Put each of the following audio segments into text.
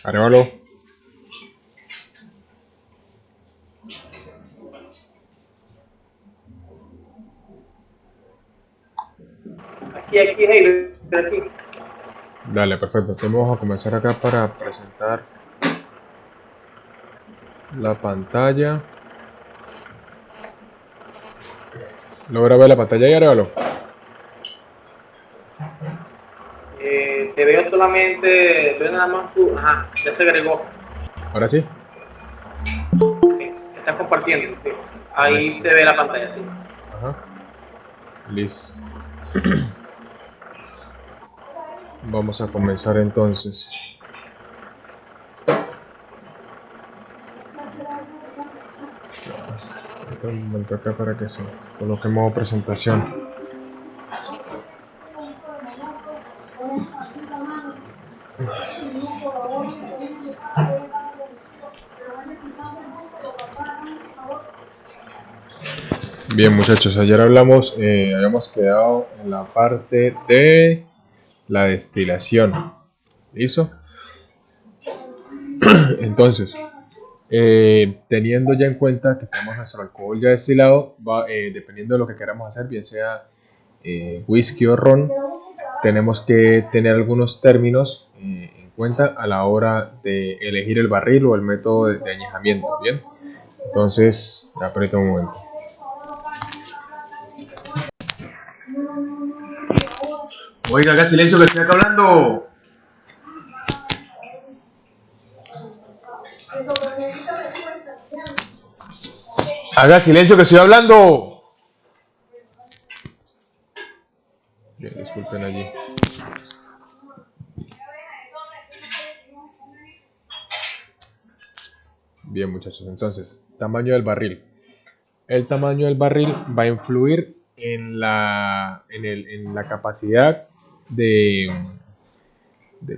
Arévalo. Aquí, hey, aquí. Dale, perfecto. Entonces vamos a comenzar acá para presentar la pantalla. ¿Logra ver la pantalla y Arévalo? Te veo solamente, veo nada más tu, ajá, ya se agregó, Ahora sí. sí, estás compartiendo, sí. Ahí Listo. se ve la pantalla, sí. Ajá. Listo. Vamos a comenzar entonces. Un momento acá para que se coloque en modo presentación. Bien, muchachos, ayer hablamos, habíamos quedado en la parte de la destilación. ¿Listo? Entonces, teniendo ya en cuenta que tenemos nuestro alcohol ya destilado, dependiendo de lo que queramos hacer, bien sea whisky o ron, tenemos que tener algunos términos en cuenta a la hora de elegir el barril o el método de añejamiento. Bien, entonces, aprieta un momento. Oiga, haga silencio que estoy acá hablando. Haga silencio que estoy hablando. Bien, disculpen allí. Bien, muchachos, entonces, tamaño del barril. El tamaño del barril va a influir en la capacidad de,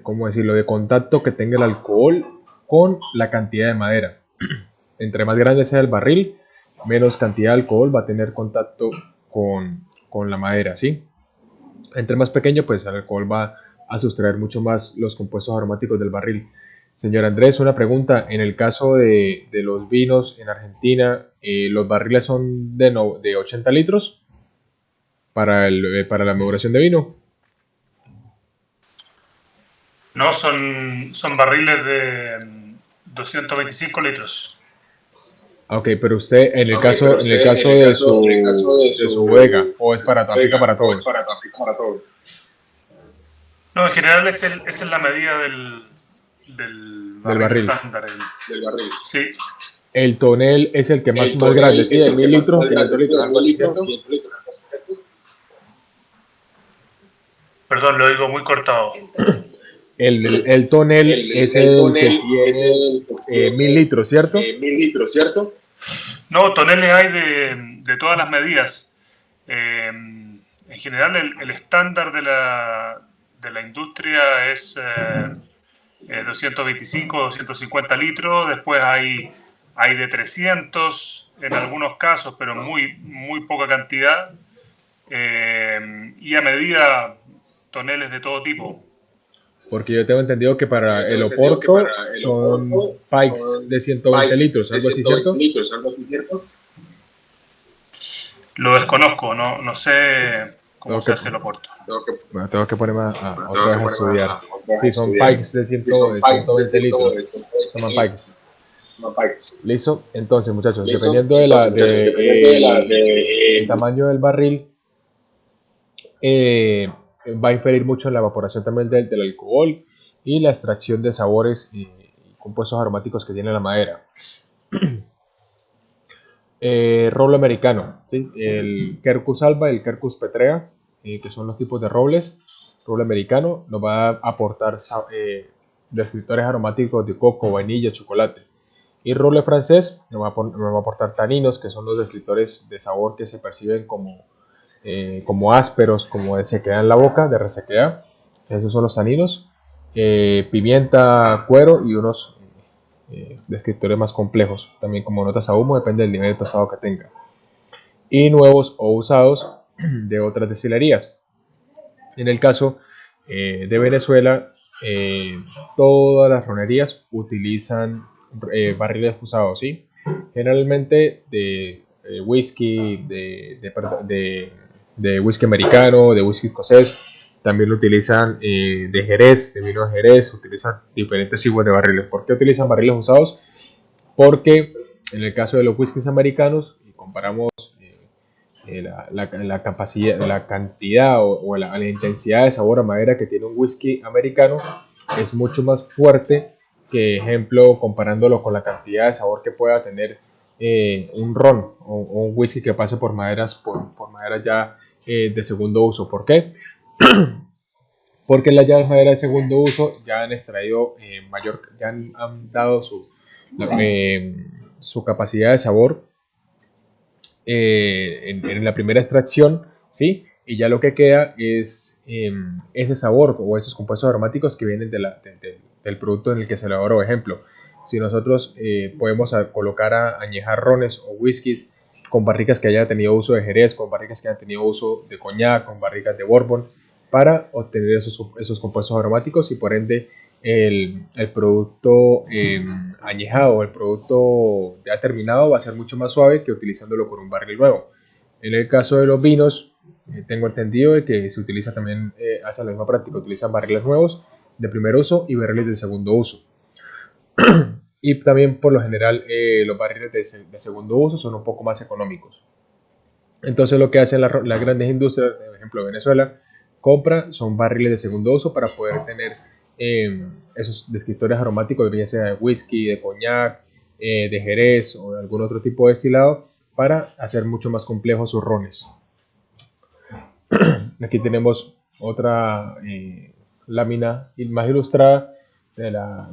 ¿cómo decirlo?, de contacto que tenga el alcohol con la cantidad de madera. Entre más grande sea el barril, menos cantidad de alcohol va a tener contacto con la madera, ¿sí? Entre más pequeño, pues el alcohol va a sustraer mucho más los compuestos aromáticos del barril. Señor Andrés, una pregunta. En el caso de los vinos en Argentina, ¿los barriles son de 80 litros para la maduración de vino? No, son barriles de 225 litros. Ok, pero usted en el caso, de su bodega, o es para, aplica para todos. No, en general esa es la medida del Del barril barril. estándar. Sí. El tonel es el que más grande, ¿sí? De 1000 litros o 500 litros, algo así, ¿cierto? Perdón, lo digo muy cortado. El tonel es el que tiene 1000 litros, ¿cierto? No, toneles hay de todas las medidas. En general, el estándar de la industria es 225, 250 litros. Después hay de 300 en algunos casos, pero muy poca cantidad. Y a medida, toneles de todo tipo. Porque yo tengo entendido que para el Oporto son pikes de 120 litros, algo así, ¿cierto? Lo desconozco, no sé cómo Tengo se que, hace el Oporto. bueno, tengo que ponerme otra vez a estudiar. Sí, son pikes de 120 litros. Se llaman pikes. ¿Listo? Entonces, muchachos, dependiendo el tamaño del barril, va a inferir mucho en la evaporación también del alcohol y la extracción de sabores y compuestos aromáticos que tiene la madera. Roble americano, ¿sí? El Quercus alba y el Quercus petrea, que son los tipos de robles. Roble americano nos va a aportar descriptores aromáticos de coco, vainilla, chocolate. Y roble francés nos va a aportar taninos, que son los descriptores de sabor que se perciben como ásperos, como de sequedad en la boca, de resequedad. Esos son los taninos. Pimienta, cuero y unos descriptores más complejos, también como notas a humo, depende del nivel de tostado que tenga. Y nuevos o usados de otras destilerías. En el caso de Venezuela, eh, todas las ronerías utilizan barriles usados, ¿sí? Generalmente de whisky, de whisky americano, de whisky escocés, también lo utilizan de Jerez, de vino de Jerez, utilizan diferentes tipos de barriles. ¿Por qué utilizan barriles usados? Porque en el caso de los whiskies americanos, y comparamos la capacidad, la cantidad o la intensidad de sabor a madera que tiene un whisky americano es mucho más fuerte que, ejemplo, comparándolo con la cantidad de sabor que pueda tener un ron o un whisky que pase por maderas, por maderas ya de segundo uso. ¿Por qué? Porque las llaves maderas de segundo uso ya han extraído ya han dado su capacidad de sabor en la primera extracción, ¿sí? Y ya lo que queda es ese sabor o esos compuestos aromáticos que vienen del producto en el que se elaboró. Ejemplo, si nosotros podemos colocar a añejar rones o whiskies con barricas que haya tenido uso de Jerez, con barricas que hayan tenido uso de coñac, con barricas de bourbon, para obtener esos compuestos aromáticos y por ende el producto añejado, el producto ya terminado va a ser mucho más suave que utilizándolo con un barril nuevo. En el caso de los vinos, tengo entendido de que se utiliza también, hace la misma práctica, utilizan barriles nuevos de primer uso y barriles de segundo uso. Y también por lo general los barriles de segundo uso son un poco más económicos. Entonces lo que hacen las grandes industrias, por ejemplo Venezuela, son barriles de segundo uso para poder tener esos descriptores aromáticos, ya sea de whisky, de coñac, de jerez o de algún otro tipo de destilado, para hacer mucho más complejos sus rones. Aquí tenemos otra lámina más ilustrada de la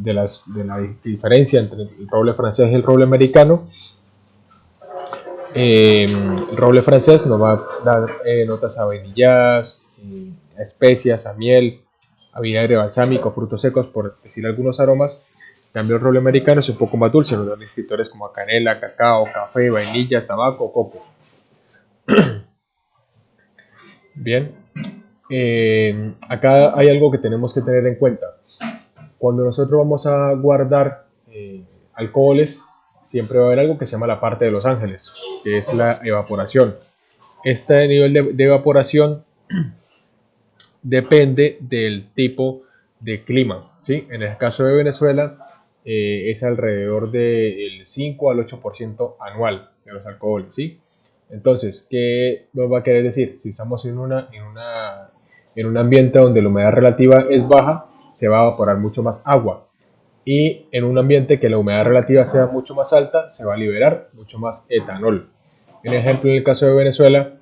diferencia entre el roble francés y el roble americano. El roble francés nos va a dar notas a vainillas, a especias, a miel, a vinagre balsámico, frutos secos, por decir algunos aromas. En cambio, el roble americano es un poco más dulce, nos da descriptores como a canela, cacao, café, vainilla, tabaco, coco. Bien, acá hay algo que tenemos que tener en cuenta. Cuando nosotros vamos a guardar alcoholes, siempre va a haber algo que se llama la parte de los ángeles, que es la evaporación. Este nivel de evaporación depende del tipo de clima, ¿sí? En el caso de Venezuela es alrededor del 5 al 8% anual de los alcoholes, ¿sí? Entonces, ¿qué nos va a querer decir? Si estamos en un ambiente donde la humedad relativa es baja, se va a evaporar mucho más agua. Y en un ambiente que la humedad relativa sea mucho más alta, se va a liberar mucho más etanol. En ejemplo, en el caso de Venezuela,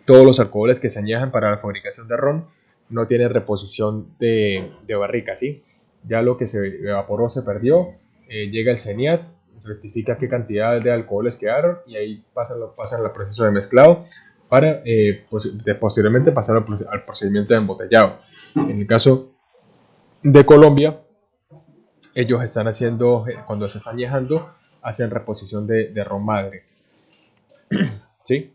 todos los alcoholes que se añejan para la fabricación de ron no tienen reposición de barrica, ¿sí? Ya lo que se evaporó se perdió, llega el CENIAT, rectifica qué cantidad de alcoholes quedaron y ahí pasan al proceso de mezclado para posteriormente pasar al procedimiento de embotellado. En el caso de Colombia, ellos están haciendo, cuando se está añejando, hacen reposición de ron madre, ¿sí?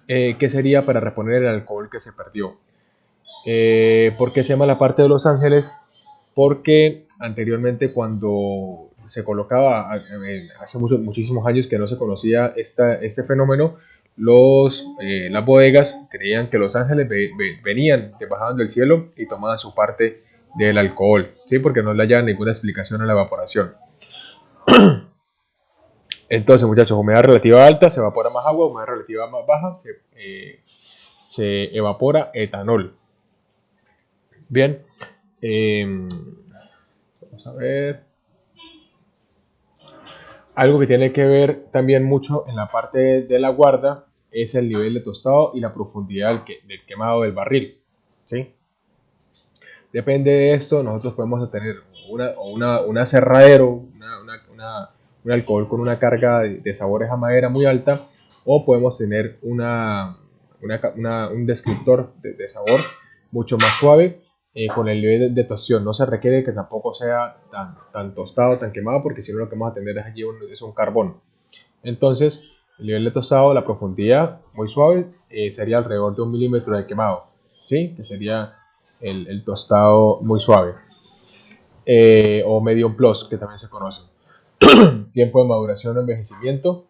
¿Qué sería para reponer el alcohol que se perdió? ¿Por qué se llama la parte de Los Ángeles? Porque anteriormente cuando se colocaba, hace muchísimos años que no se conocía este fenómeno, las bodegas creían que los ángeles venían, que bajaban del cielo y tomaban su parte del alcohol, ¿sí? Porque no le hallaban ninguna explicación a la evaporación. Entonces, muchachos, humedad relativa alta, se evapora más agua, humedad relativa más baja, se evapora etanol. Bien, vamos a ver. Algo que tiene que ver también mucho en la parte de la guarda es el nivel de tostado y la profundidad del quemado del barril, ¿sí? Depende de esto, nosotros podemos tener un aserradero, un alcohol con una carga de sabores a madera muy alta, o podemos tener un descriptor de sabor mucho más suave con el nivel de tostión. No se requiere que tampoco sea tan tostado, tan quemado, porque si no lo que vamos a tener allí es un carbón. Entonces, el nivel de tostado, la profundidad muy suave, sería alrededor de 1 milímetro de quemado, ¿sí? Que sería el tostado muy suave. O medium plus, que también se conoce. Tiempo de maduración o envejecimiento,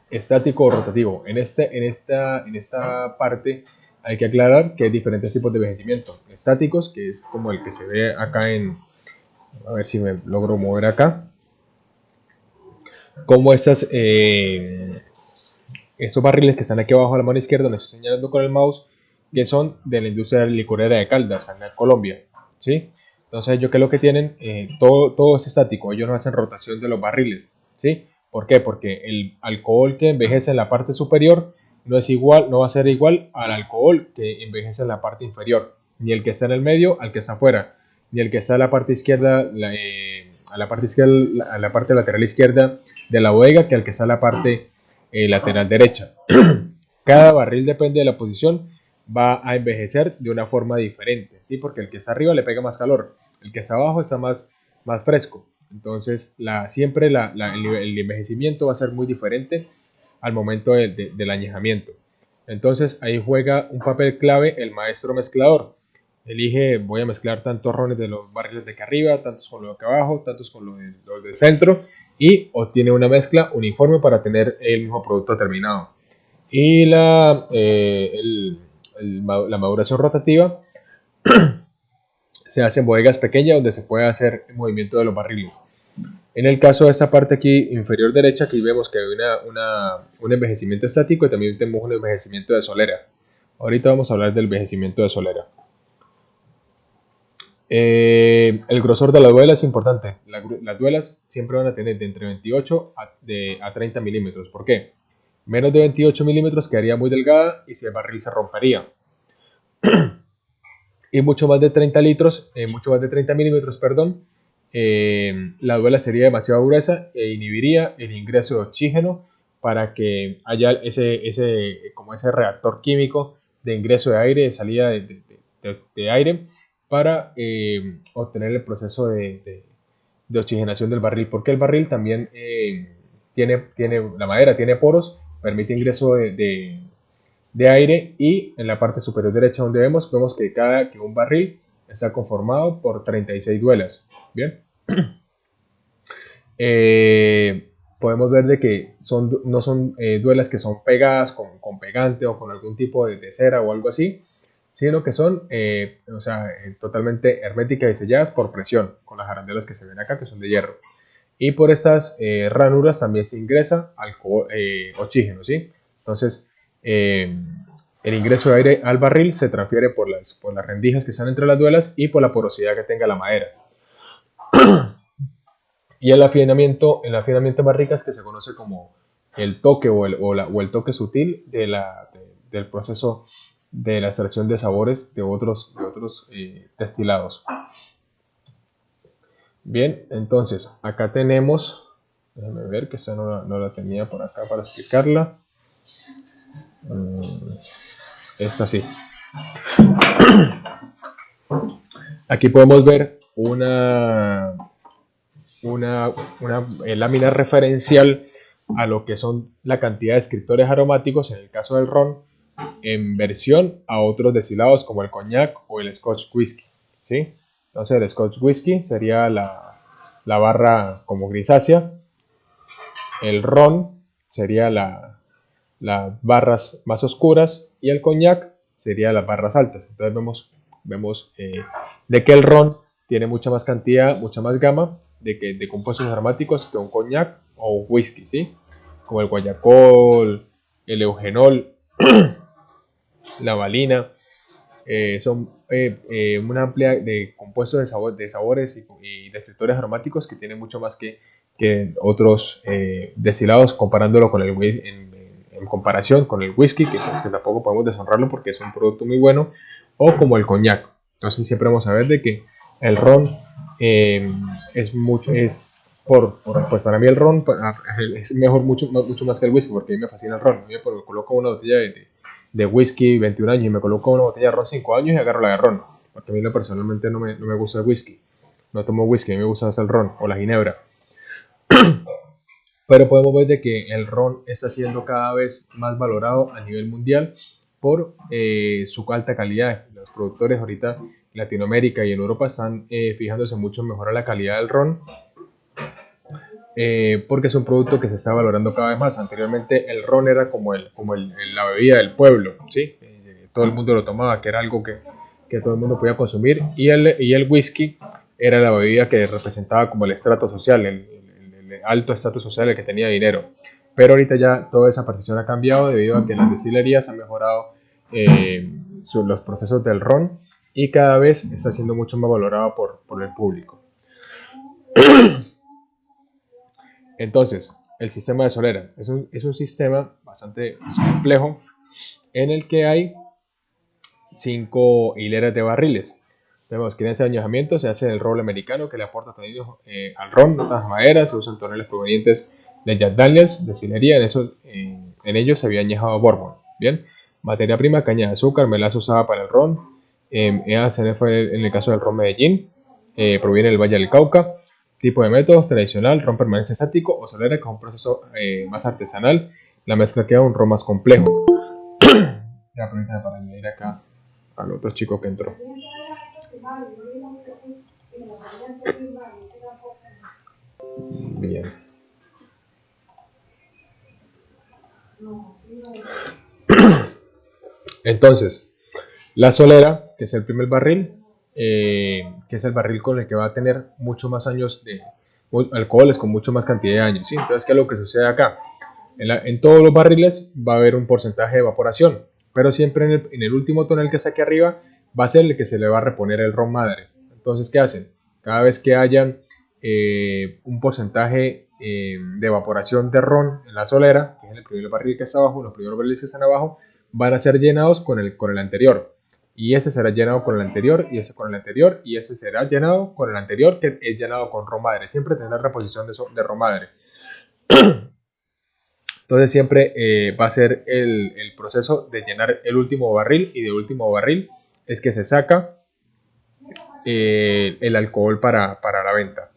estático o rotativo. En esta parte hay que aclarar que hay diferentes tipos de envejecimiento. Estáticos, que es como el que se ve acá a ver si me logro mover acá. Como esos barriles que están aquí abajo a la mano izquierda, donde estoy señalando con el mouse, que son de la industria licorera de Caldas, en Colombia, ¿sí? Entonces ellos, ¿qué es lo que tienen? Todo es estático, ellos no hacen rotación de los barriles, ¿sí? ¿Por qué? Porque el alcohol que envejece en la parte superior no va a ser igual al alcohol que envejece en la parte inferior, ni el que está en el medio al que está afuera, ni el que está a la parte izquierda, a la parte lateral izquierda de la bodega, que al que está a la parte lateral derecha. Cada barril, depende de la posición, va a envejecer de una forma diferente, ¿sí? Porque el que está arriba le pega más calor, el que está abajo está más fresco. Entonces, siempre el envejecimiento va a ser muy diferente al momento del añejamiento. Entonces, ahí juega un papel clave el maestro mezclador. Elige, voy a mezclar tantos rones de los barriles de acá arriba, tantos con los de acá abajo, tantos con los del centro, y obtiene una mezcla uniforme para tener el mismo producto terminado. Y la maduración rotativa se hace en bodegas pequeñas donde se puede hacer el movimiento de los barriles. En el caso de esta parte aquí inferior derecha, aquí vemos que hay un envejecimiento estático y también tenemos un envejecimiento de solera. Ahorita vamos a hablar del envejecimiento de solera. El grosor de la duela es importante. Las duelas siempre van a tener de entre 28 a 30 milímetros. ¿Por qué? Menos de 28 milímetros quedaría muy delgada y si el barril se rompería. Y mucho más de 30 milímetros, perdón, la duela sería demasiado gruesa e inhibiría el ingreso de oxígeno para que haya como ese reactor químico de ingreso de aire, de salida de aire, para obtener el proceso de oxigenación del barril, porque el barril también la madera tiene poros, permite ingreso de aire, y en la parte superior derecha donde vemos que un barril está conformado por 36 duelas. Bien. Podemos ver de que no son duelas que son pegadas con pegante o con algún tipo de cera o algo así, sino que son totalmente herméticas y selladas por presión, con las arandelas que se ven acá, que son de hierro. Y por estas ranuras también se ingresa oxígeno, ¿sí? Entonces, el ingreso de aire al barril se transfiere por las rendijas que están entre las duelas y por la porosidad que tenga la madera. Y el afinamiento en barricas, que se conoce como el toque o el toque sutil del proceso de la extracción de sabores de otros destilados. Bien, entonces acá tenemos, déjenme ver que esta no la tenía por acá para explicarla. Es así. Aquí podemos ver una lámina referencial a lo que son la cantidad de descriptores aromáticos en el caso del ron, en versión a otros destilados como el coñac o el Scotch whisky, ¿sí? Entonces el Scotch whisky sería la barra como grisácea, el ron sería las barras más oscuras y el coñac sería las barras altas. Entonces vemos de que el ron tiene mucha más cantidad, mucha más gama de compuestos aromáticos que un coñac o un whisky, ¿sí? Como el guayacol, el eugenol, la valina, son una amplia de compuestos de sabores y descriptores aromáticos que tienen mucho más que otros destilados, comparándolo con en comparación con el whisky, que tampoco podemos deshonrarlo porque es un producto muy bueno, o como el coñac. Entonces siempre vamos a ver de que el ron pues para mí el ron es mejor mucho más que el whisky, porque a mí me fascina el ron. Yo me coloco una botella de whisky 21 años y me coloco una botella de ron 5 años y agarro la de ron, porque a mí personalmente no me gusta el whisky, no tomo whisky, a mí me gusta más el ron o la ginebra. Pero podemos ver de que el ron está siendo cada vez más valorado a nivel mundial, por su alta calidad. Los productores ahorita en Latinoamérica y en Europa están fijándose mucho en mejorar la calidad del ron, porque es un producto que se está valorando cada vez más. Anteriormente el ron era como la bebida del pueblo, ¿sí? Todo el mundo lo tomaba, que era algo que todo el mundo podía consumir, y el whisky era la bebida que representaba como el estrato social, el alto estatus social, el que tenía dinero. Pero ahorita ya toda esa partición ha cambiado debido a que las destilerías han mejorado los procesos del ron, y cada vez está siendo mucho más valorado por el público. Entonces, el sistema de solera es un sistema bastante complejo en el que hay 5 hileras de barriles. Tenemos que en ese añejamiento se hace el roble americano, que le aporta tanino al ron, notas maderas, se usan toneles provenientes de Jack Daniels, destilería. En ellos se había añejado bourbon. Bien, materia prima, caña de azúcar, melaza usada para el ron. Fue en el caso del ron Medellín, proviene del Valle del Cauca. Tipo de métodos: tradicional, ron permanente estático, o solera, que es un proceso más artesanal. La mezcla queda un ron más complejo. Ya, permítame para añadir acá al otro chico que entró. Bien. Entonces, la solera, que es el primer barril, que es el barril con el que va a tener mucho más años de alcoholes, con mucho más cantidad de años, ¿sí? Entonces, ¿qué es lo que sucede acá? En todos los barriles va a haber un porcentaje de evaporación, pero siempre en el último tonel que saque arriba va a ser el que se le va a reponer el ron madre. Entonces, ¿qué hacen? Cada vez que haya un porcentaje de evaporación de ron en la solera, que es el primer barril que está abajo, los primeros barriles que están abajo, van a ser llenados con el anterior. Y ese será llenado con el anterior, y ese con el anterior, y ese será llenado con el anterior, que es llenado con ron madre. Siempre tendrá reposición de ron madre. Entonces siempre va a ser el proceso de llenar el último barril, y de último barril es que se saca el alcohol para la venta.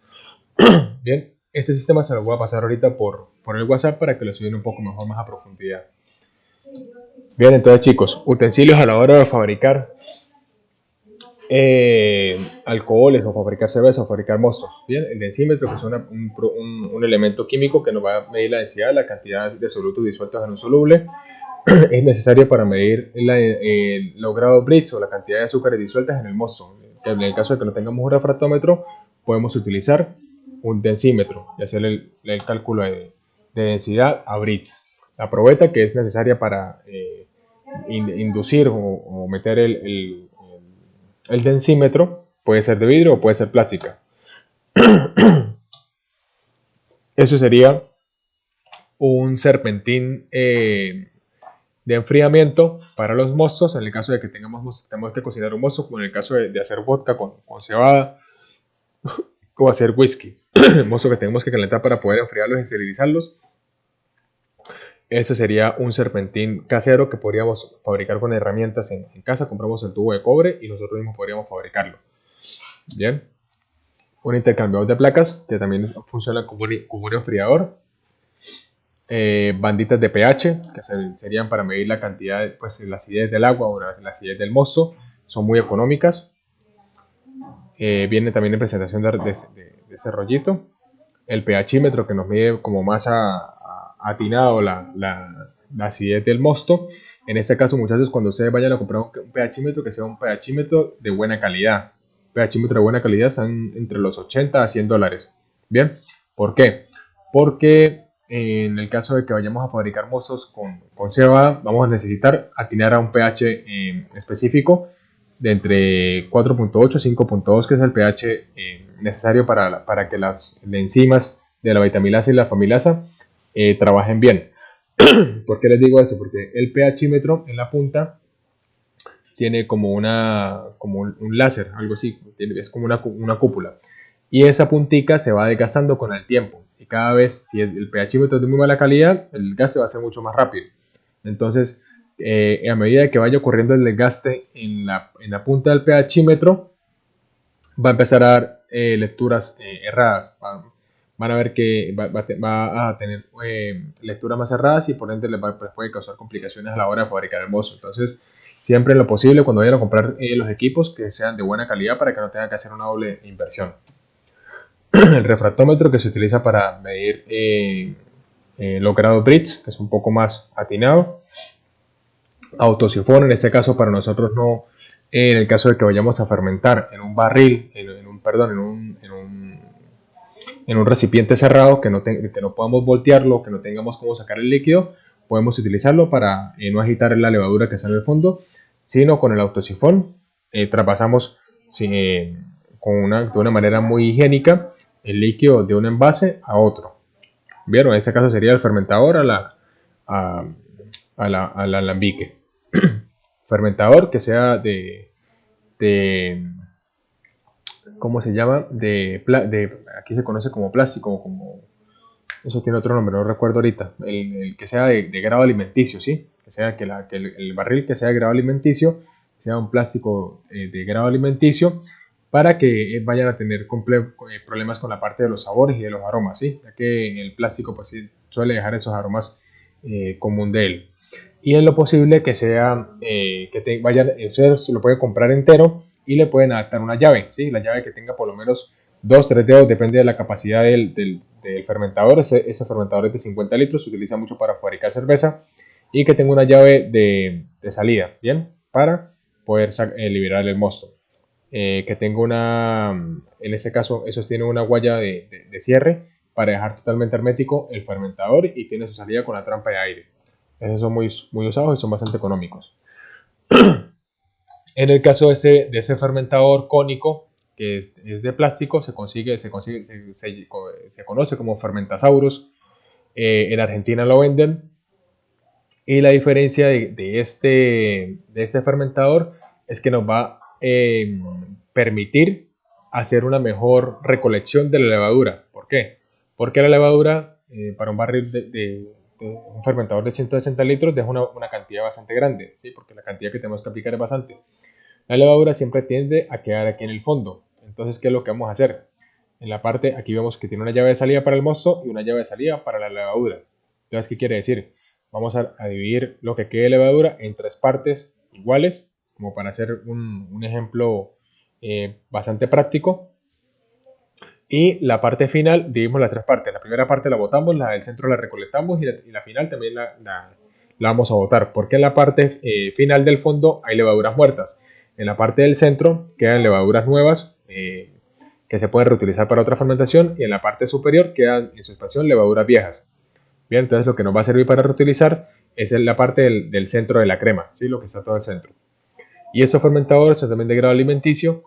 Bien, este sistema se lo voy a pasar ahorita por el WhatsApp para que lo estudien un poco mejor, más a profundidad. Bien, entonces chicos, utensilios a la hora de fabricar alcoholes, o fabricar cerveza, o fabricar mostos. Bien, el densímetro, que es un elemento químico que nos va a medir la densidad, la cantidad de solutos disueltos en un soluble. Es necesario para medir los grados Brix, o la cantidad de azúcares disueltas en el mosto. En el caso de que no tengamos un refractómetro, podemos utilizar un densímetro y hacer el cálculo de densidad a Brix. La probeta, que es necesaria para inducir o meter el densímetro, puede ser de vidrio o puede ser plástica. Eso sería un serpentín de enfriamiento para los mostos, en el caso de que tenemos que cocinar un mosto, como en el caso de hacer vodka con cebada, o hacer whisky. El mosto que tenemos que calentar para poder enfriarlos y esterilizarlos. Eso sería un serpentín casero que podríamos fabricar con herramientas en casa. Compramos el tubo de cobre y nosotros mismos podríamos fabricarlo. Bien. Un intercambiador de placas, que también funciona como un enfriador. Banditas de pH, que serían para medir la cantidad, pues la acidez del agua o la acidez del mosto. Son muy económicas. Viene también en presentación de ese rollito. El pHímetro, que nos mide como más atinado la acidez del mosto. En este caso, muchachos, cuando ustedes vayan a comprar un pHímetro, que sea un pHímetro de buena calidad. pHímetro de buena calidad están entre los 80 a 100 dólares. Bien, ¿por qué? Porque en el caso de que vayamos a fabricar mostos con cebada, vamos a necesitar atinar a un pH específico de entre 4.8 y 5.2, que es el pH necesario para que las enzimas de la vitamilasa y la familasa trabajen bien. ¿Por qué les digo eso? Porque el pHímetro en la punta tiene como un láser, algo así, es como una cúpula, y esa puntica se va desgastando con el tiempo, y cada vez, si el pHímetro es de muy mala calidad, el desgaste va a ser mucho más rápido. Entonces, a medida que vaya ocurriendo el desgaste en la punta del pHímetro, va a empezar a dar lecturas erradas, van a ver que va a tener lecturas más cerradas y por ende les puede causar complicaciones a la hora de fabricar el mozo. Entonces, siempre en lo posible cuando vayan a comprar los equipos que sean de buena calidad para que no tengan que hacer una doble inversión. El refractómetro que se utiliza para medir los grados Brits, que es un poco más atinado. Autosifón, en este caso para nosotros no, en el caso de que vayamos a fermentar en un barril, en un recipiente cerrado que no podamos voltearlo, que no tengamos cómo sacar el líquido, podemos utilizarlo para no agitar la levadura que está en el fondo, sino con el autosifón traspasamos de una manera muy higiénica el líquido de un envase a otro. Bien, en este caso sería el fermentador al alambique. Fermentador que sea de ¿cómo se llama? Aquí se conoce como plástico, eso tiene otro nombre, no recuerdo ahorita. El que sea de grado alimenticio, ¿sí? Que sea el barril que sea de grado alimenticio sea un plástico de grado alimenticio para que vayan a tener problemas con la parte de los sabores y de los aromas, ¿sí? Ya que el plástico pues sí, suele dejar esos aromas común de él. Y en lo posible que sea ustedes lo pueden comprar entero y le pueden adaptar una llave, ¿sí? La llave que tenga por lo menos 2-3 dedos, depende de la capacidad del fermentador. Ese fermentador es de 50 litros, se utiliza mucho para fabricar cerveza y que tenga una llave de salida, ¿bien? Para poder liberar el mosto. Que tenga en este caso, eso tiene una guaya de cierre para dejar totalmente hermético el fermentador y tiene su salida con la trampa de aire. Esos son muy usados y son bastante económicos. En el caso de ese fermentador cónico, que es de plástico, se conoce como Fermentasaurus. En Argentina lo venden. Y la diferencia de este fermentador es que nos va a permitir hacer una mejor recolección de la levadura. ¿Por qué? Porque la levadura, para un barril de un fermentador de 160 litros, deja una cantidad bastante grande, ¿sí? Porque la cantidad que tenemos que aplicar es bastante. La levadura siempre tiende a quedar aquí en el fondo. Entonces, ¿qué es lo que vamos a hacer? En la parte, aquí vemos que tiene una llave de salida para el mosto y una llave de salida para la levadura. Entonces, ¿qué quiere decir? Vamos a dividir lo que quede de levadura en 3 partes iguales, como para hacer un ejemplo bastante práctico. Y la parte final, dividimos las 3 partes. La primera parte la botamos, la del centro la recolectamos y la final también la vamos a botar. Porque en la parte final del fondo hay levaduras muertas. En la parte del centro quedan levaduras nuevas que se pueden reutilizar para otra fermentación. Y en la parte superior quedan en su expansión levaduras viejas. Bien, entonces lo que nos va a servir para reutilizar es la parte del centro de la crema, ¿sí? Lo que está todo el centro. Y esos fermentadores son también de grado alimenticio.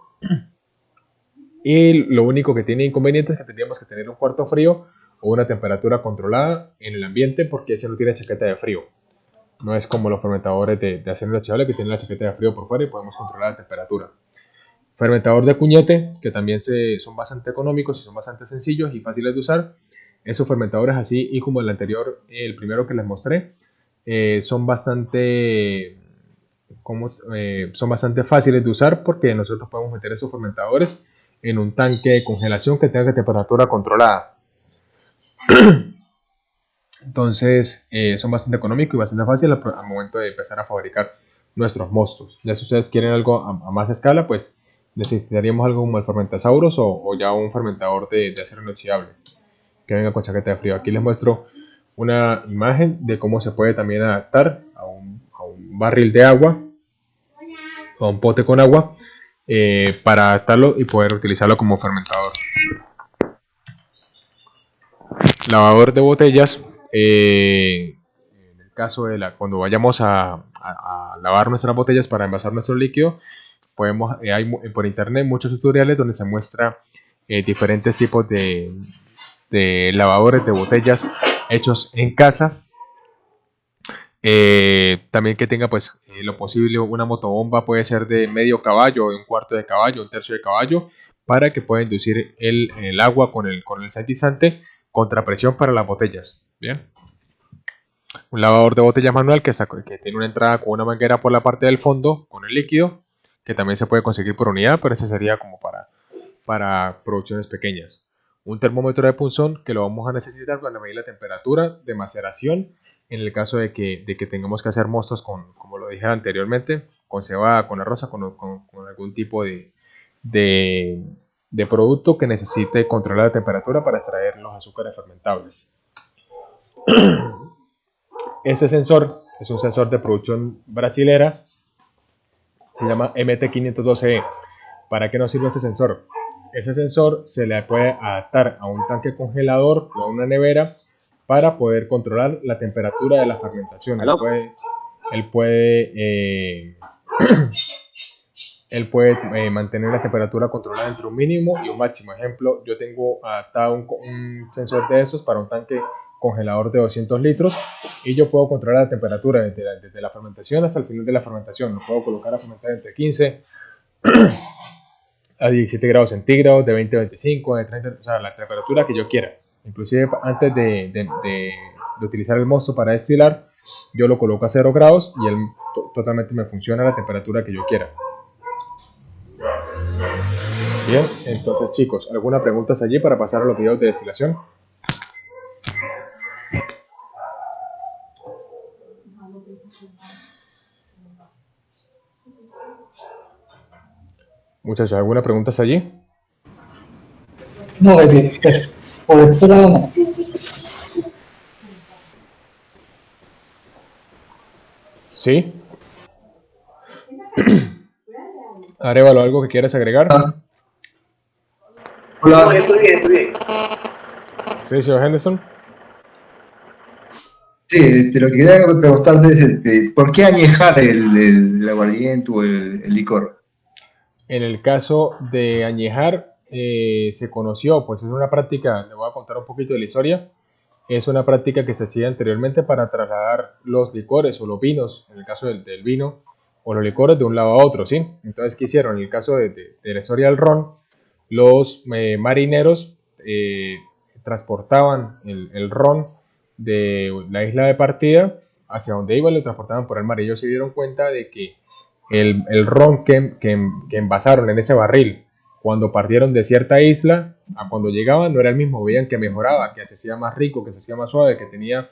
Y lo único que tiene inconveniente es que tendríamos que tener un cuarto frío o una temperatura controlada en el ambiente porque ese no tiene chaqueta de frío. No es como los fermentadores de acero inoxidable que tienen la chaqueta de frío por fuera y podemos controlar la temperatura. Fermentador de cuñete, que también son bastante económicos y son bastante sencillos y fáciles de usar. Esos fermentadores así y como el anterior, el primero que les mostré, son bastante fáciles de usar porque nosotros podemos meter esos fermentadores en un tanque de congelación que tenga temperatura controlada. Entonces son bastante económicos y bastante fáciles al momento de empezar a fabricar nuestros mostos. Ya si ustedes quieren algo a más escala, pues necesitaríamos algo como el Fermentasaurus o ya un fermentador de acero inoxidable que venga con chaqueta de frío. Aquí les muestro una imagen de cómo se puede también adaptar a un barril de agua o a un pote con agua para adaptarlo y poder utilizarlo como fermentador. Lavador de botellas. En el caso de cuando vayamos a lavar nuestras botellas para envasar nuestro líquido, hay por internet muchos tutoriales donde se muestra diferentes tipos de lavadores de botellas hechos en casa. También que tenga pues lo posible una motobomba, puede ser de medio caballo, de un cuarto de caballo, un tercio de caballo, para que pueda inducir el agua con el sanitizante contra presión para las botellas. Bien. Un lavador de botellas manual que tiene una entrada con una manguera por la parte del fondo con el líquido, que también se puede conseguir por unidad, pero ese sería como para producciones pequeñas. un termómetro de punzón que lo vamos a necesitar para medir la temperatura de maceración en el caso de que tengamos que hacer mostos como lo dije anteriormente, con cebada, con arroz, con algún tipo de producto que necesite controlar la temperatura para extraer los azúcares fermentables. Este sensor es un sensor de producción brasilera, se llama MT512E. ¿Para qué nos sirve este sensor? Ese sensor se le puede adaptar a un tanque congelador o a una nevera para poder controlar la temperatura de la fermentación. Él puede mantener la temperatura controlada entre un mínimo y un máximo. Ejemplo, yo tengo adaptado un sensor de esos para un tanque congelador de 200 litros y yo puedo controlar la temperatura desde la fermentación hasta el final de la fermentación. Lo puedo colocar a fermentar entre 15 a 17 grados centígrados, de 20 a 25, de 30, o sea, la temperatura que yo quiera. Inclusive antes de utilizar el mosto para destilar, yo lo coloco a 0 grados y él totalmente me funciona a la temperatura que yo quiera. Bien, entonces chicos, ¿alguna pregunta allí para pasar a los videos de destilación? Muchachos, ¿alguna pregunta allí? No, por este lado no. ¿Sí? Arévalo, ¿algo que quieras agregar? Hola. No, estoy bien. Sí, señor Henderson. Sí, lo que quería preguntarte es, ¿por qué añejar el aguardiente o el licor? En el caso de añejar, se conoció, pues es una práctica, le voy a contar un poquito de la historia, es una práctica que se hacía anteriormente para trasladar los licores o los vinos, en el caso del vino, o los licores de un lado a otro, ¿sí? Entonces, ¿qué hicieron? En el caso de la historia del ron, los marineros transportaban el ron de la isla de partida hacia donde iban, lo transportaban por el mar. Ellos se dieron cuenta de que el ron que envasaron en ese barril cuando partieron de cierta isla a cuando llegaban no era el mismo, veían que mejoraba, que se hacía más rico, que se hacía más suave, que tenía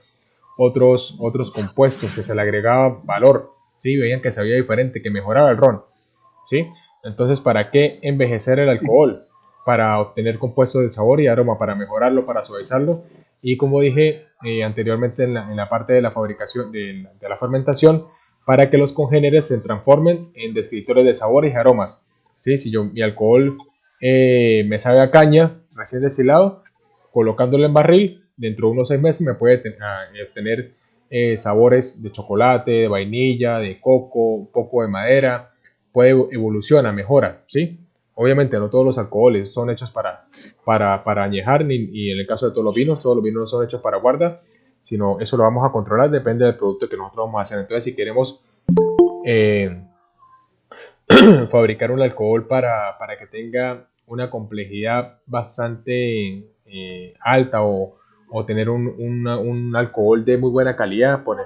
otros compuestos, que se le agregaba valor, ¿sí? Veían que sabía diferente, que mejoraba el ron, ¿sí? Entonces, ¿para qué envejecer el alcohol? Para obtener compuestos de sabor y aroma, para mejorarlo, para suavizarlo. Y como dije anteriormente en la parte de la fabricación, de la fermentación, para que los congéneres se transformen en descriptores de sabores y aromas. ¿Sí? Si mi alcohol me sabe a caña, recién destilado, colocándolo en barril, dentro de unos 6 meses me puede obtener sabores de chocolate, de vainilla, de coco, un poco de madera, evoluciona, mejora, ¿sí? Obviamente no todos los alcoholes son hechos para añejar, y en el caso de todos los vinos no son hechos para guarda, sino eso lo vamos a controlar, depende del producto que nosotros vamos a hacer. Entonces, si queremos fabricar un alcohol para que tenga una complejidad bastante alta o tener un alcohol de muy buena calidad, por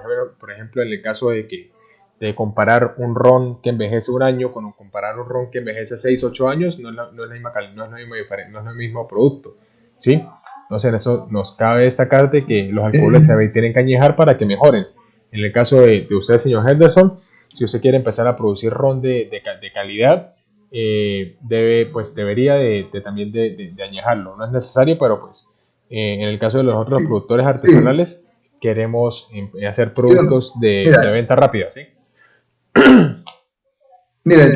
ejemplo, en el caso de comparar un ron que envejece un año con comparar un ron que envejece 6, 8 años, no es la misma calidad, no es el mismo producto, ¿sí? Entonces, en eso nos cabe destacar de que los alcoholes se tienen que añejar para que mejoren. En el caso de usted, señor Henderson, si usted quiere empezar a producir ron de calidad, debería también de añejarlo. No es necesario, pero pues en el caso de los otros productores artesanales, queremos hacer productos de venta rápida, ¿sí? Mira,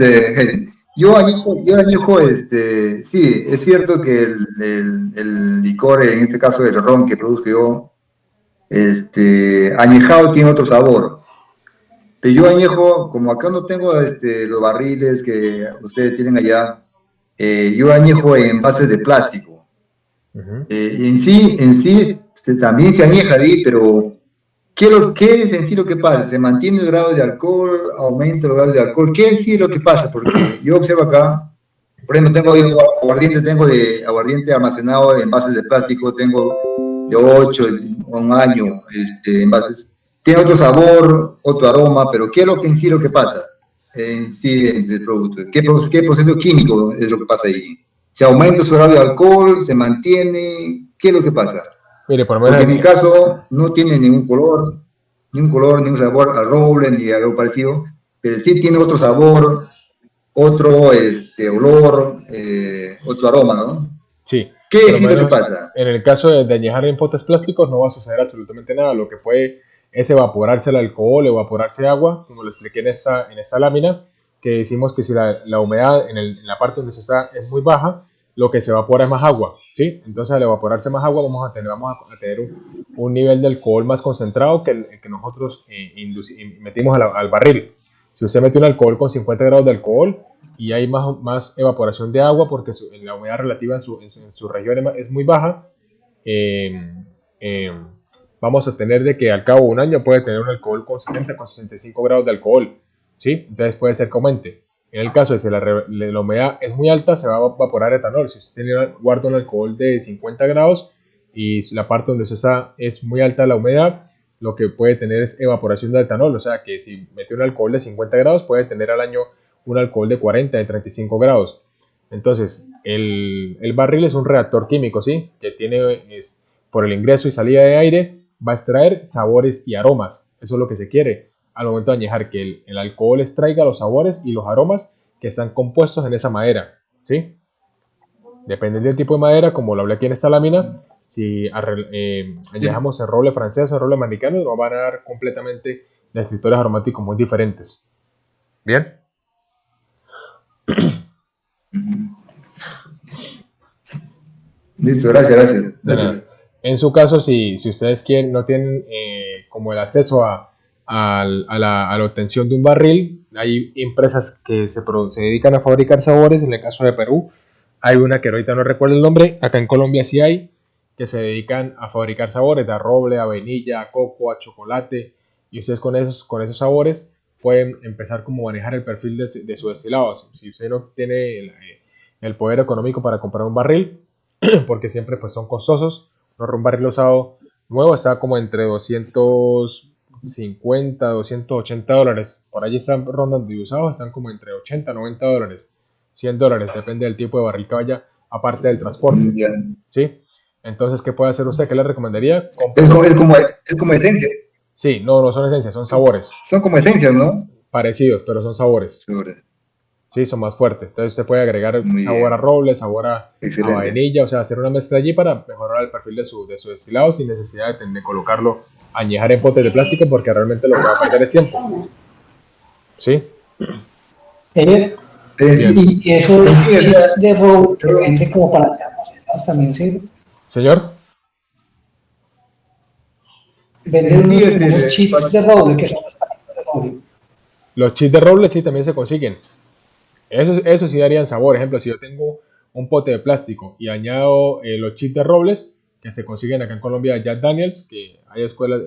yo añejo, sí, es cierto que el licor, en este caso el ron que produzco yo, añejado tiene otro sabor. Pero yo añejo, como acá no tengo los barriles que ustedes tienen allá, yo añejo en bases de plástico. En sí también se añeja ahí, pero ¿qué es en sí lo que pasa? ¿Se mantiene el grado de alcohol? ¿Aumenta el grado de alcohol? ¿Qué es sí lo que pasa? Porque yo observo acá, por ejemplo, tengo aguardiente almacenado en bases de plástico, tengo de 8 a un año envases. Tiene otro sabor, otro aroma, pero ¿qué es lo que en sí lo que pasa en sí entre el producto? ¿Qué proceso químico es lo que pasa ahí? ¿Se aumenta su grado de alcohol? ¿Se mantiene? ¿Qué es lo que pasa? Mire, por lo menos Porque en mi caso no tiene ningún color, ni un sabor a roble, ni algo parecido, pero sí tiene otro sabor, otro olor, otro aroma, ¿no? sí, ¿Qué por lo es lo que menos pasa? en el caso de añejar en potes plásticos no va a suceder absolutamente nada. Lo que puede es evaporarse el alcohol, evaporarse agua, como lo expliqué en esta lámina, que decimos que si la humedad en la parte donde se está es muy baja, lo que se evapora es más agua, ¿sí? Entonces al evaporarse más agua vamos a tener un nivel de alcohol más concentrado que el que nosotros metimos al barril. Si usted mete un alcohol con 50 grados de alcohol, y hay más evaporación de agua porque la humedad relativa en su región es muy baja, eh, eh, vamos a tener de que al cabo de un año puede tener un alcohol con 60, con 65 grados de alcohol, ¿sí? Entonces puede ser que aumente. En el caso de si la humedad es muy alta, se va a evaporar etanol. Si usted guarda un alcohol de 50 grados y la parte donde usted está es muy alta la humedad, lo que puede tener es evaporación de etanol. O sea que si mete un alcohol de 50 grados, puede tener al año un alcohol de 40, de 35 grados. Entonces, el barril es un reactor químico, ¿sí? Que tiene, por el ingreso y salida de aire, va a extraer sabores y aromas. Eso es lo que se quiere al momento de añejar, que el alcohol extraiga los sabores y los aromas que están compuestos en esa madera, ¿sí? Depende del tipo de madera, como lo hablé aquí en esta lámina, si añejamos el roble francés o el roble americano, nos van a dar completamente descriptores aromáticos muy diferentes. ¿Bien? Listo, gracias. En su caso, si ustedes quieren, no tienen como el acceso a la obtención de un barril, hay empresas que se dedican a fabricar sabores. En el caso de Perú, hay una que ahorita no recuerdo el nombre. Acá en Colombia sí hay, que se dedican a fabricar sabores de roble, a vainilla, a coco, a chocolate. Y ustedes con esos sabores pueden empezar como a manejar el perfil de su destilado. Si usted no tiene el poder económico para comprar un barril, porque siempre pues son costosos. Un barril usado nuevo está como entre 250, 280 dólares. Por allí están rondando y usados están como entre 80, 90 dólares, 100 dólares, depende del tipo de barril que vaya, aparte del transporte. Ya. ¿Sí? Entonces, ¿qué puede hacer usted? ¿Qué le recomendaría? Es como esencia. Sí, no son esencias, son sabores. Son como esencias, ¿no? Parecidos, pero son sabores. Sobre. Sí, son más fuertes. Entonces usted puede agregar Muy sabor bien. a roble, sabor a Excelente. vainilla, o sea, hacer una mezcla allí para mejorar el perfil de su destilado sin necesidad de colocarlo, añejar en potes de plástico, porque realmente lo que va a perder es tiempo. ¿Sí? Y esos chips de roble que venden como para hacer cosas también sirve. Señor, Venden unos chips de roble que son los palitos de roble. los chips de roble sí también se consiguen. Eso sí darían sabor. Por ejemplo, si yo tengo un pote de plástico y añado los chips de robles, que se consiguen acá en Colombia, Jack Daniels, que hay escuelas,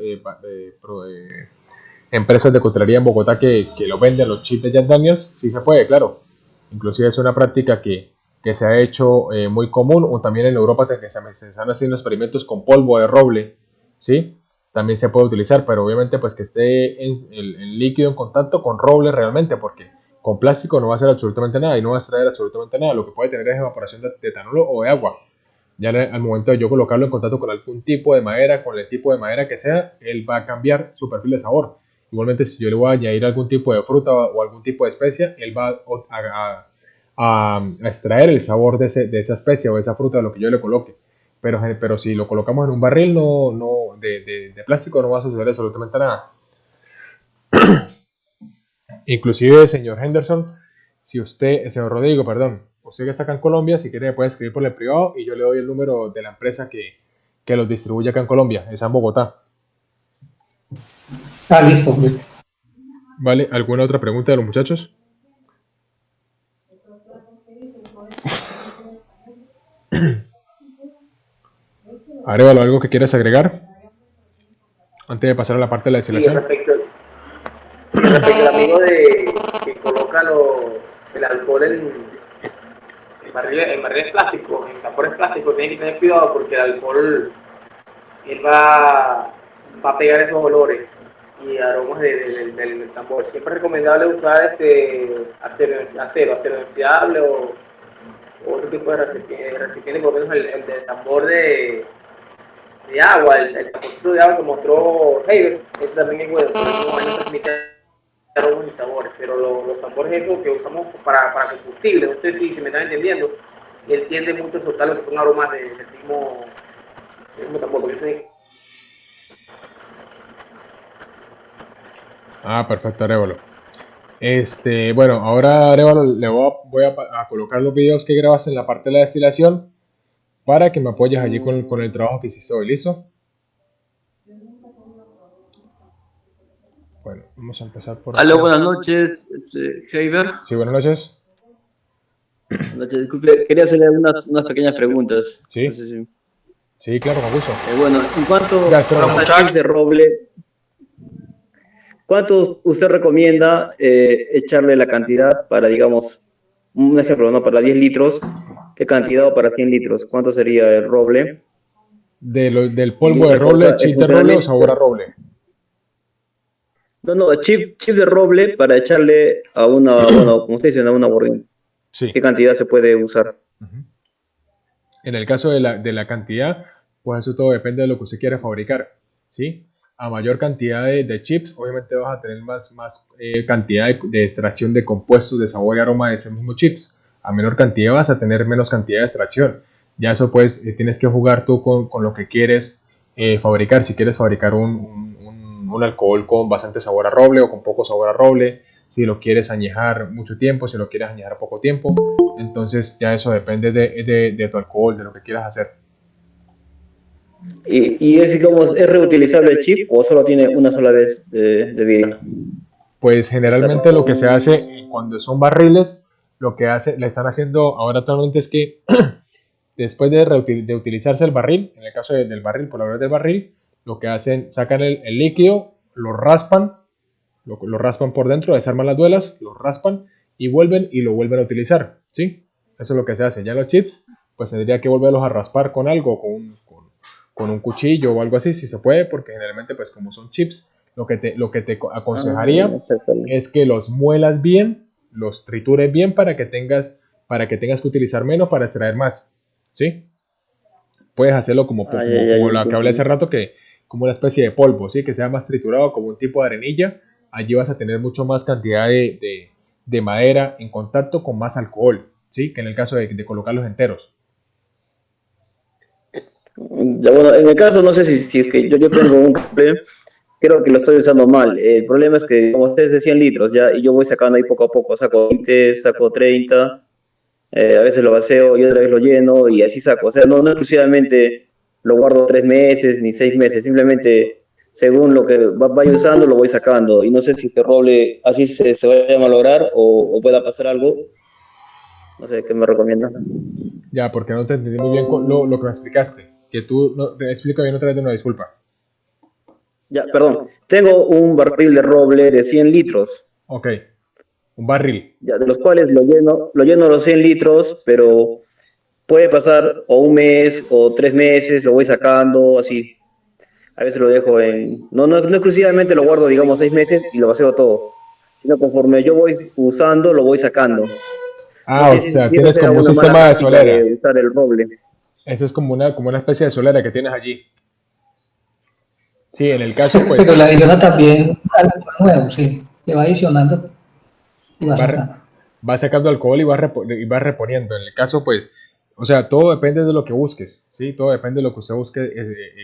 empresas de coctelería en Bogotá que lo venden, los chips de Jack Daniels, sí se puede, claro. Inclusive es una práctica que se ha hecho muy común, o también en Europa que se están haciendo experimentos con polvo de roble, ¿sí? También se puede utilizar, pero obviamente pues que esté en líquido en contacto con roble realmente, porque con plástico no va a hacer absolutamente nada y no va a extraer absolutamente nada. Lo que puede tener es evaporación de etanol o de agua. Ya al momento de yo colocarlo en contacto con algún tipo de madera, con el tipo de madera que sea, él va a cambiar su perfil de sabor. Igualmente, si yo le voy a añadir algún tipo de fruta o algún tipo de especia, él va a extraer el sabor de esa especia o de esa fruta de lo que yo le coloque. Pero si lo colocamos en un barril de plástico, no va a suceder absolutamente nada. Inclusive, señor Henderson, señor Rodrigo, perdón, usted que está acá en Colombia, si quiere me puede escribir por el privado y yo le doy el número de la empresa que los distribuye acá en Colombia, está en Bogotá. Listo. ¿Vale? ¿Alguna otra pregunta de los muchachos? Arevalo, ¿algo que quieras agregar? Antes de pasar a la parte de la destilación. Respecto al amigo que coloca el alcohol en barriles plásticos, en tambores plásticos, tiene que tener cuidado porque el alcohol él va a pegar esos olores y aromas del tambor. Siempre es recomendable usar acero inoxidable otro tipo de recipiente, por lo menos el del tambor de agua, el tamborcito de agua que mostró Haber, ese también es bueno, porque no transmite aromas ni sabores, pero los tambores esos que usamos para combustible, no sé si me están entendiendo, él tiende mucho a soltar lo que son aromas del mismo tambor, porque Perfecto, Arevalo. Bueno, ahora Arevalo le voy a colocar los videos que grabas en la parte de la destilación para que me apoyes allí con el trabajo que hiciste hoy, ¿listo? Bueno, vamos a empezar por Aló, aquí. buenas noches, Heiber. Sí, buenas noches. Buenas noches, disculpe, quería hacerle unas pequeñas preguntas. Sí. No sé si... Sí, claro, con gusto. Bueno, en cuanto Ya, espera, a chips de roble, ¿cuánto usted recomienda echarle la cantidad para, digamos, un ejemplo, ¿no? Para 10 litros, ¿qué cantidad o para 100 litros? ¿Cuánto sería el roble? Del Y polvo de otra roble, cosa, el chip de roble o funcionamiento. sabor a roble. No, chip de roble para echarle a una, bueno, como usted dice, a una bordina. Sí. ¿Qué cantidad se puede usar? En el caso de la cantidad, pues eso todo depende de lo que usted quiera fabricar, ¿sí? A mayor cantidad de chips, obviamente vas a tener más cantidad de extracción de compuestos de sabor y aroma de ese mismo chips. A menor cantidad vas a tener menos cantidad de extracción. Ya eso pues tienes que jugar tú con lo que quieres fabricar. Si quieres fabricar un alcohol con bastante sabor a roble o con poco sabor a roble, si lo quieres añejar mucho tiempo, si lo quieres añejar poco tiempo, entonces ya eso depende de tu alcohol, de lo que quieras hacer. ¿Y es, digamos, es reutilizable el chip o solo tiene una sola vez de vida? Pues generalmente lo que se hace cuando son barriles, lo que le están haciendo ahora actualmente es que después de utilizarse el barril, en el caso del barril, por la verdad del barril, lo que hacen, sacan el líquido, lo raspan por dentro, desarman las duelas, lo raspan y lo vuelven a utilizar, ¿sí? Eso es lo que se hace. Ya los chips, pues tendría que volverlos a raspar con algo, con un cuchillo o algo así, si se puede, porque generalmente, pues como son chips, lo que te aconsejaría es que los muelas bien, los tritures bien para que tengas que utilizar menos para extraer más, ¿sí? Puedes hacerlo como lo que hablé hace rato, que como una especie de polvo, ¿sí? Que sea más triturado, como un tipo de arenilla. Allí vas a tener mucho más cantidad de madera en contacto con más alcohol, ¿sí? Que en el caso de colocarlos enteros. Ya, bueno, en el caso, no sé si es que yo tengo un café, creo que lo estoy usando mal. El problema es que, como ustedes decían, litros, ya, y yo voy sacando ahí poco a poco, saco 20, saco 30, a veces lo vacío y otra vez lo lleno, y así saco. O sea, no exclusivamente lo guardo 3 meses ni 6 meses, simplemente según lo que vaya usando lo voy sacando. Y no sé si este roble así se vaya a malograr o pueda pasar algo. No sé, ¿qué me recomiendan? Ya, porque no te entendí muy bien lo que me explicaste. Que tú, no, te explico bien otra vez de una disculpa. Ya, perdón. Tengo un barril de roble de 100 litros. Ok, un barril. Ya, de los cuales lo lleno los 100 litros, pero puede pasar o un mes o 3 meses, lo voy sacando, así. A veces lo dejo no exclusivamente lo guardo, digamos, 6 meses y lo vacío todo. Sino conforme yo voy usando, lo voy sacando. No sé O sea, si esa tienes sea como un una mala sistema de práctica solera. de usar el roble. Eso es como una especie de solera que tienes allí. Sí, en el caso, pues, Pero le adiciona también algo nuevo, sí. Le va adicionando y va sacando. va sacando alcohol y va reponiendo. En el caso, pues, o sea, todo depende de lo que busques, ¿sí? Todo depende de lo que usted busque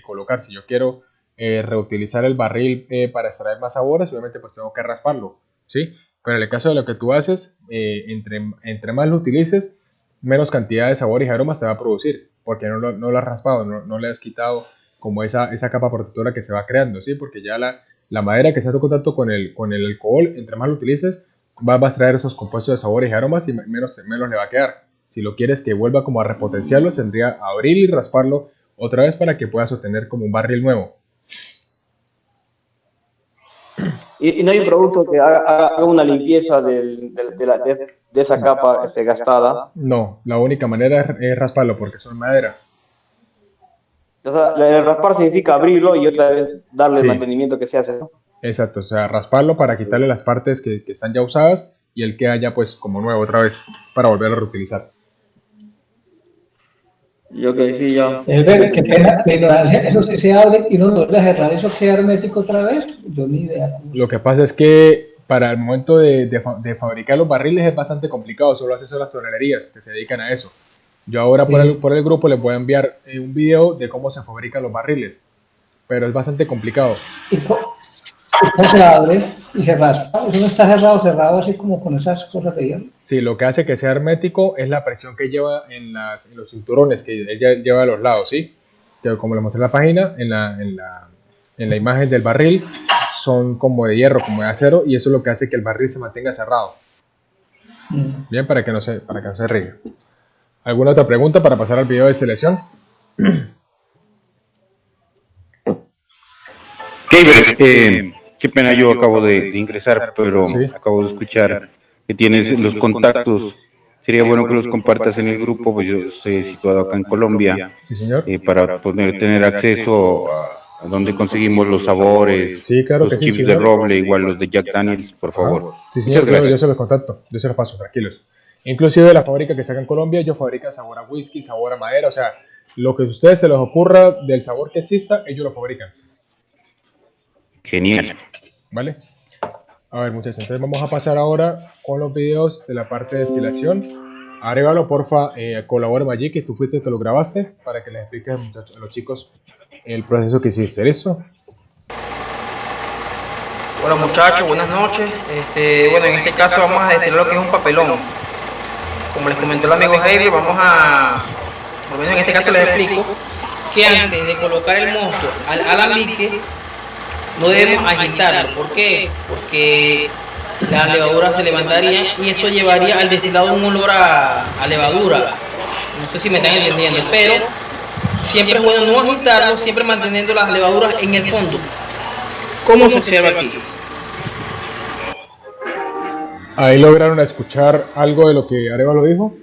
colocar. Si yo quiero reutilizar el barril para extraer más sabores, obviamente, pues tengo que rasparlo, ¿sí? Pero en el caso de lo que tú haces, entre más lo utilices, menos cantidad de sabores y aromas te va a producir, porque no lo has raspado, no le has quitado como esa capa protectora que se va creando, ¿sí? Porque ya la madera que se hace contacto con el alcohol, entre más lo utilices, va a extraer esos compuestos de sabores y aromas y menos le va a quedar. Si lo quieres que vuelva como a repotenciarlo, tendría abrir y rasparlo otra vez para que puedas obtener como un barril nuevo. ¿Y no hay un producto que haga una limpieza de esa capa gastada? No, la única manera es rasparlo porque son madera. O sea, el raspar significa abrirlo y otra vez darle el mantenimiento que se hace, ¿no? Exacto, o sea, rasparlo para quitarle las partes que están ya usadas y el que haya pues como nuevo otra vez para volver a reutilizar. Yo que sí, ya. Qué pena, la ignorancia, eso se abre y uno lo vuelve a cerrar, ¿eso queda hermético otra vez? Yo ni idea. Lo que pasa es que para el momento de fabricar los barriles es bastante complicado, solo hace las tonelerías que se dedican a eso. Yo ahora por el grupo les voy a enviar un video de cómo se fabrican los barriles, pero es bastante complicado. Está cerrado, ¿ves? Y cerrado. Eso no está cerrado así como con esas cosas de hierro. Sí, lo que hace que sea hermético es la presión que lleva en los cinturones que ella lleva a los lados, ¿sí? Que como le mostré en la página, en la imagen del barril, son como de hierro, como de acero, y eso es lo que hace que el barril se mantenga cerrado. Bien, para que no se riegue. ¿Alguna otra pregunta para pasar al video de selección? Keiber, qué pena, yo acabo de ingresar, pero ¿sí? Acabo de escuchar que tienes los contactos. Sería bueno que los compartas en el grupo, pues yo estoy situado acá en Colombia, sí, señor. Para poder tener acceso a donde conseguimos los sabores, sí, claro, los chips de roble, igual los de Jack Daniels, por favor. Sí, señor, yo se los contacto, yo se los paso, tranquilos. Inclusive la fábrica que saca en Colombia, ellos fabrican sabor a whisky, sabor a madera, o sea, lo que a ustedes se les ocurra del sabor que exista, ellos lo fabrican. Genial. ¿Vale? A ver, muchachos, entonces vamos a pasar ahora con los videos de la parte de destilación. Arevalo, porfa, colabórame allí, que tú fuiste el que lo grabaste, para que les expliques a los chicos el proceso que hiciste. ¿Listo? Hola muchachos, buenas noches. Bueno, en este caso vamos a destilar lo que es un papelón. Como les comentó el amigo Javier, por lo menos en este caso les explico que antes de colocar el mosto al alambique, no debemos agitarlo. ¿Por qué? Porque las levaduras se levantarían y eso llevaría al destilado un olor a levadura. No sé si me están entendiendo, pero siempre es bueno no agitarlo, siempre manteniendo las levaduras en el fondo, como se observa aquí. ¿Ahí lograron escuchar algo de lo que Arevalo dijo?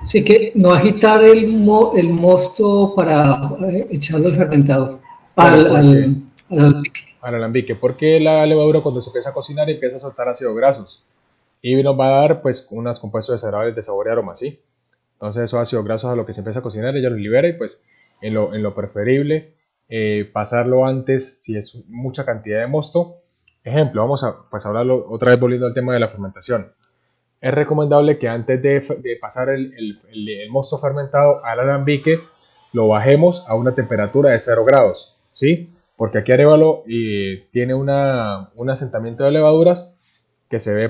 Sí, que no agitar el mosto para echarlo al fermentado, al alambique, porque la levadura cuando se empieza a cocinar empieza a soltar ácidos grasos y nos va a dar pues unos compuestos desagradables de sabor y aroma, ¿sí? Entonces esos ácidos grasos a lo que se empieza a cocinar ella los libera y pues en lo preferible pasarlo antes si es mucha cantidad de mosto. Ejemplo, vamos a pues hablarlo otra vez volviendo al tema de la fermentación. Es recomendable que antes de pasar el mosto fermentado al alambique lo bajemos a una temperatura de 0 grados, ¿sí? Porque aquí Arevalo tiene un asentamiento de levaduras que se ve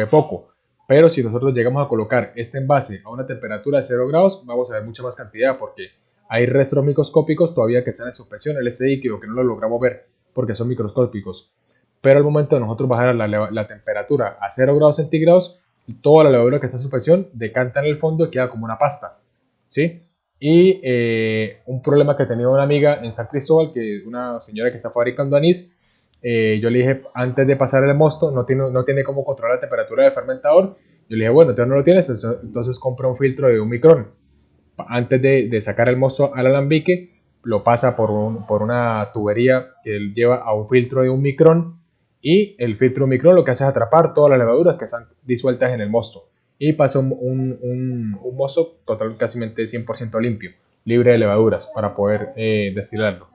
poco, pero si nosotros llegamos a colocar este envase a una temperatura de 0 grados vamos a ver mucha más cantidad porque hay restos microscópicos todavía que están en suspensión en este líquido que no lo logramos ver porque son microscópicos. Pero al momento de nosotros bajar la temperatura a 0 grados centígrados, toda la levadura que está en suspensión decanta en el fondo y queda como una pasta, ¿sí? Y un problema que tenía una amiga en San Cristóbal, que una señora que está fabricando anís, yo le dije, antes de pasar el mosto, no tiene cómo controlar la temperatura del fermentador. Yo le dije, bueno, entonces no lo tienes, entonces compra un filtro de 1 micrón. Antes de sacar el mosto al alambique, lo pasa por una tubería que lleva a un filtro de 1 micrón. Y el filtro de 1 micrón lo que hace es atrapar todas las levaduras que están disueltas en el mosto. Y pasa un mosto total, casi 100% limpio, libre de levaduras, para poder destilarlo.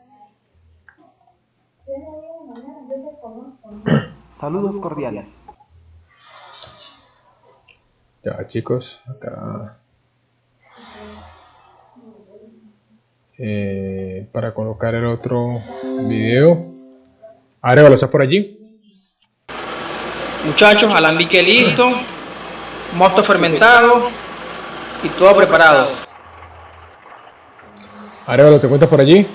Saludos cordiales. Ya chicos, acá para colocar el otro video. Arevalo, ¿estás por allí? Muchachos, alambique listo, mosto fermentado y todo preparado. Arevalo, ¿te encuentras por allí?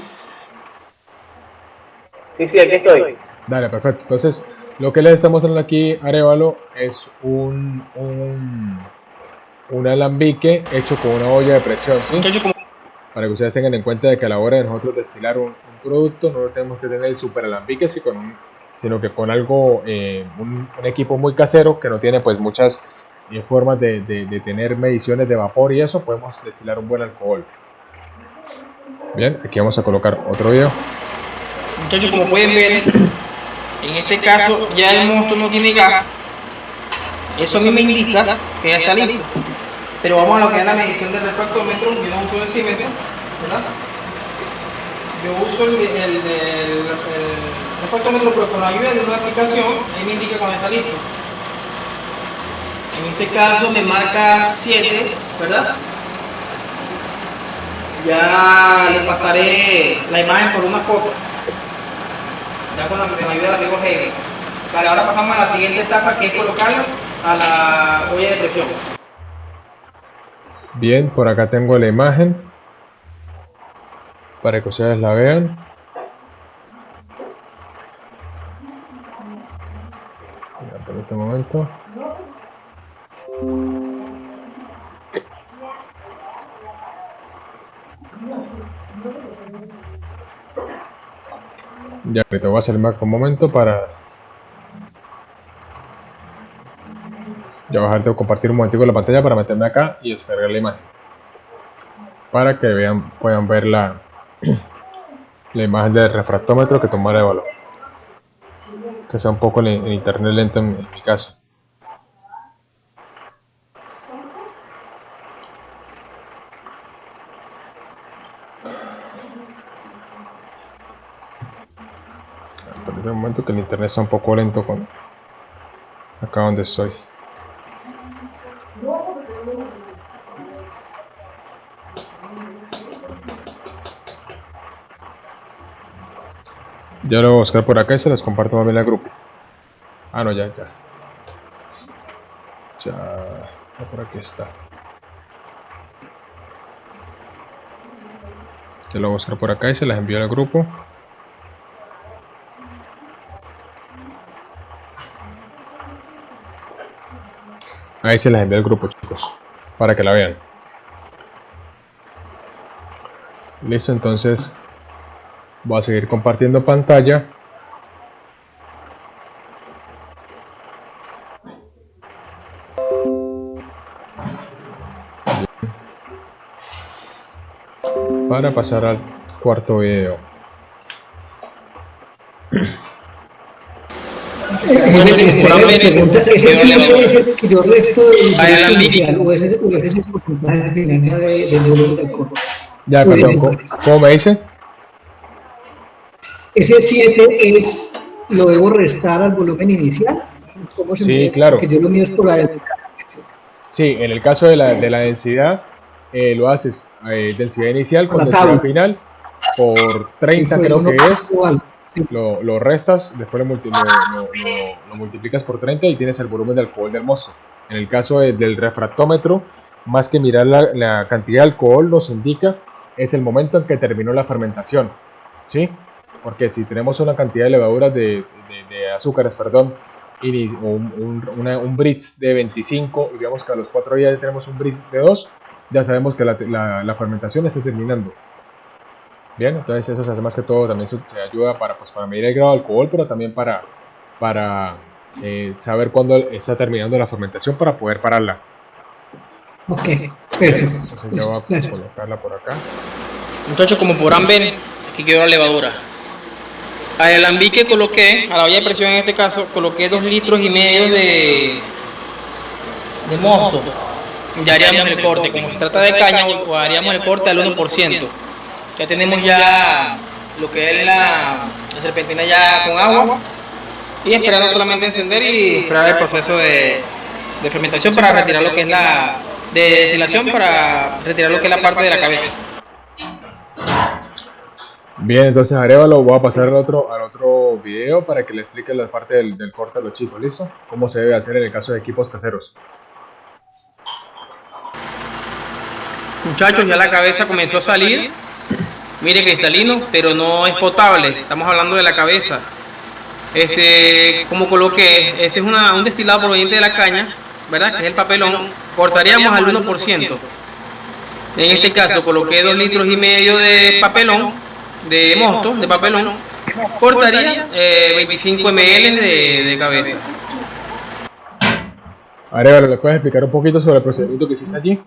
Sí, aquí estoy. Dale, perfecto. Entonces, lo que les estamos mostrando aquí, Arevalo, es un alambique hecho con una olla de presión, ¿sí? Para que ustedes tengan en cuenta de que a la hora de nosotros destilar un producto, no tenemos que tener el super alambique, sino que con algo, un equipo muy casero que no tiene pues muchas formas de tener mediciones de vapor y eso, podemos destilar un buen alcohol. Bien, aquí vamos a colocar otro video. Muchachos, como pueden ver, en este caso ya el mosto no tiene gas. Eso a mí me indica que ya está listo. Pero vamos a lo que es la medición del refractómetro. Yo no uso el decímetro, ¿verdad? Yo uso el refractómetro, pero con la ayuda de una aplicación, ahí me indica cuando está listo. En este caso me marca 7, ¿verdad? Ya le pasaré la imagen por una foto, ya con la ayuda del amigo Heavy. Vale, ahora pasamos a la siguiente etapa, que es colocarlo a la olla de presión. Bien, por acá tengo la imagen para que ustedes la vean. Mira, por este momento. Ya, ahorita voy a hacer más un momento para... Ya voy a dejar de compartir un momentico la pantalla para meterme acá y descargar la imagen. Para que vean, puedan ver la imagen del refractómetro que tomó Arévalo. Que sea un poco el internet lento en mi caso. Por el momento que el internet está un poco lento con acá donde estoy. Ya lo voy a buscar por acá y se las comparto más bien al grupo. Ah, no, ya por aquí está. Ya lo voy a buscar por acá y se las envío al grupo. Ahí se las envío al grupo, chicos, para que la vean. Listo, entonces voy a seguir compartiendo pantalla. Para pasar al cuarto video. ¿Ese siempre es el que yo resto inicial o ese es el porcentaje de financia del volumen del corte? Ya, perdón, ¿cómo me dice? Ese 7 es, ¿lo debo restar al volumen inicial? ¿Cómo se Sí, claro. Porque yo lo mío es por la... Sí, en el caso de la densidad, lo haces densidad inicial con densidad final por 30 creo que es. Lo restas, después lo multiplicas por 30 y tienes el volumen de alcohol del mosto. En el caso del refractómetro, más que mirar la cantidad de alcohol, nos indica es el momento en que terminó la fermentación, ¿sí? Porque si tenemos una cantidad de levaduras de azúcares, perdón, y un Brix de 25 y digamos que a los 4 días ya tenemos un Brix de 2, ya sabemos que la fermentación está terminando. Bien, entonces eso se hace más que todo, también se ayuda para medir el grado de alcohol, pero también para saber cuándo está terminando la fermentación para poder pararla. Ok, perfecto. Entonces ya voy a colocarla por acá. Muchachos, como podrán ver, aquí quedó la levadura. Al alambique coloqué, a la olla de presión en este caso, coloqué 2,5 litros de mosto. Ya haríamos el corte, como se trata de caña, o haríamos el corte al 1%. Ya tenemos ya lo que es la serpentina ya con agua y esperando solamente encender y esperar el proceso de fermentación para retirar lo que es la de destilación, para retirar lo que es la parte de la cabeza. Bien, entonces Arévalo, voy a pasar al otro video para que le explique la parte del corte a los chicos, ¿listo? Cómo se debe hacer en el caso de equipos caseros. Muchachos, ya la cabeza comenzó a salir. Mire, cristalino, pero no es potable. Estamos hablando de la cabeza. Como coloqué, este es un destilado proveniente de la caña, ¿verdad? Que es el papelón. Cortaríamos al 1%. En este caso coloqué 2,5 litros de papelón, de mosto, de papelón. Cortaría 25 ml de cabeza. Arévalo, ¿le puedes explicar un poquito sobre el procedimiento que hiciste allí?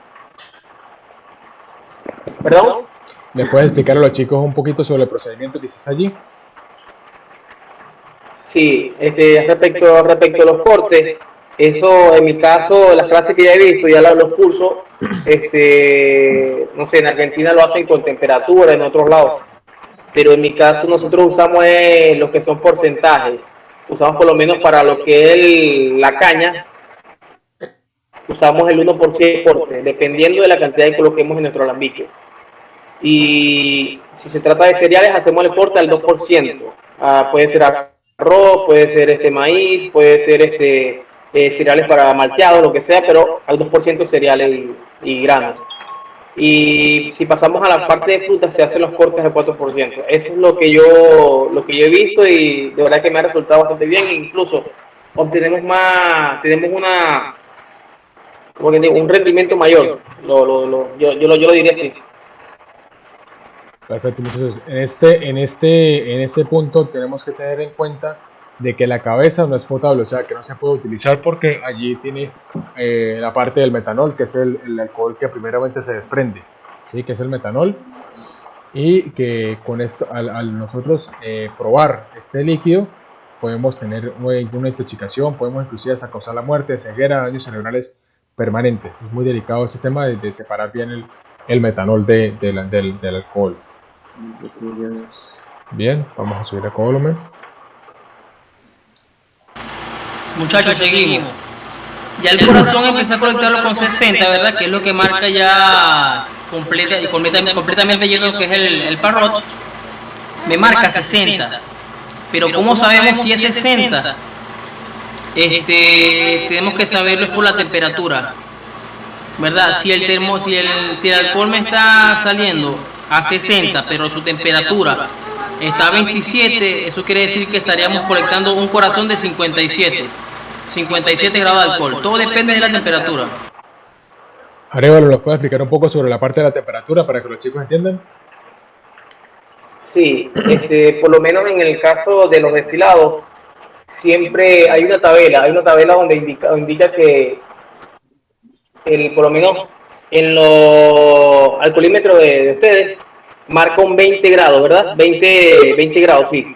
¿Perdón? ¿Le puedes explicar a los chicos un poquito sobre el procedimiento que hiciste allí? Sí, respecto a los cortes, Eso, en mi caso, las clases que ya he visto, ya los cursos, no sé, en Argentina lo hacen con temperatura, en otros lados. Pero en mi caso nosotros usamos lo que son porcentajes. Usamos por lo menos para lo que es la caña, usamos el 1% de corte, dependiendo de la cantidad que coloquemos en nuestro alambique. Y si se trata de cereales, hacemos el corte al 2%. Puede ser arroz, puede ser maíz, puede ser cereales para malteados, lo que sea, pero al 2% cereales y granos. Y si pasamos a la parte de frutas, se hacen los cortes al 4%. Eso es lo que yo he visto y de verdad que me ha resultado bastante bien. Incluso obtenemos un rendimiento mayor. Yo lo diría así. Perfecto, muchachos. En este punto tenemos que tener en cuenta de que la cabeza no es potable, o sea que no se puede utilizar porque allí tiene la parte del metanol, que es el alcohol que primeramente se desprende, ¿sí? Que es el metanol, y que con esto, al nosotros probar este líquido, podemos tener una intoxicación, podemos inclusive hasta causar la muerte, ceguera, daños cerebrales permanentes. Es muy delicado ese tema de separar bien el metanol del alcohol. Bien, vamos a subir a volumen. Muchachos, seguimos. Ya el corazón empezó a conectarlo con 60, ¿verdad? Que es lo que marca ya completamente lleno que es el Parrot. Me marca 60. Pero ¿cómo sabemos si es 60? Tenemos que saberlo es por la temperatura, ¿verdad? Si el alcohol me está saliendo a 60, pero su temperatura está a 27, eso quiere decir que estaríamos colectando un corazón de 57 grados de alcohol. Todo depende de la temperatura. Arévalo, ¿nos puede explicar un poco sobre la parte de la temperatura para que los chicos entiendan? Sí, por lo menos en el caso de los destilados, siempre hay una tabela donde indica que por lo menos en los alcoholímetros de ustedes marca un 20 grados, ¿verdad? 20 grados, sí.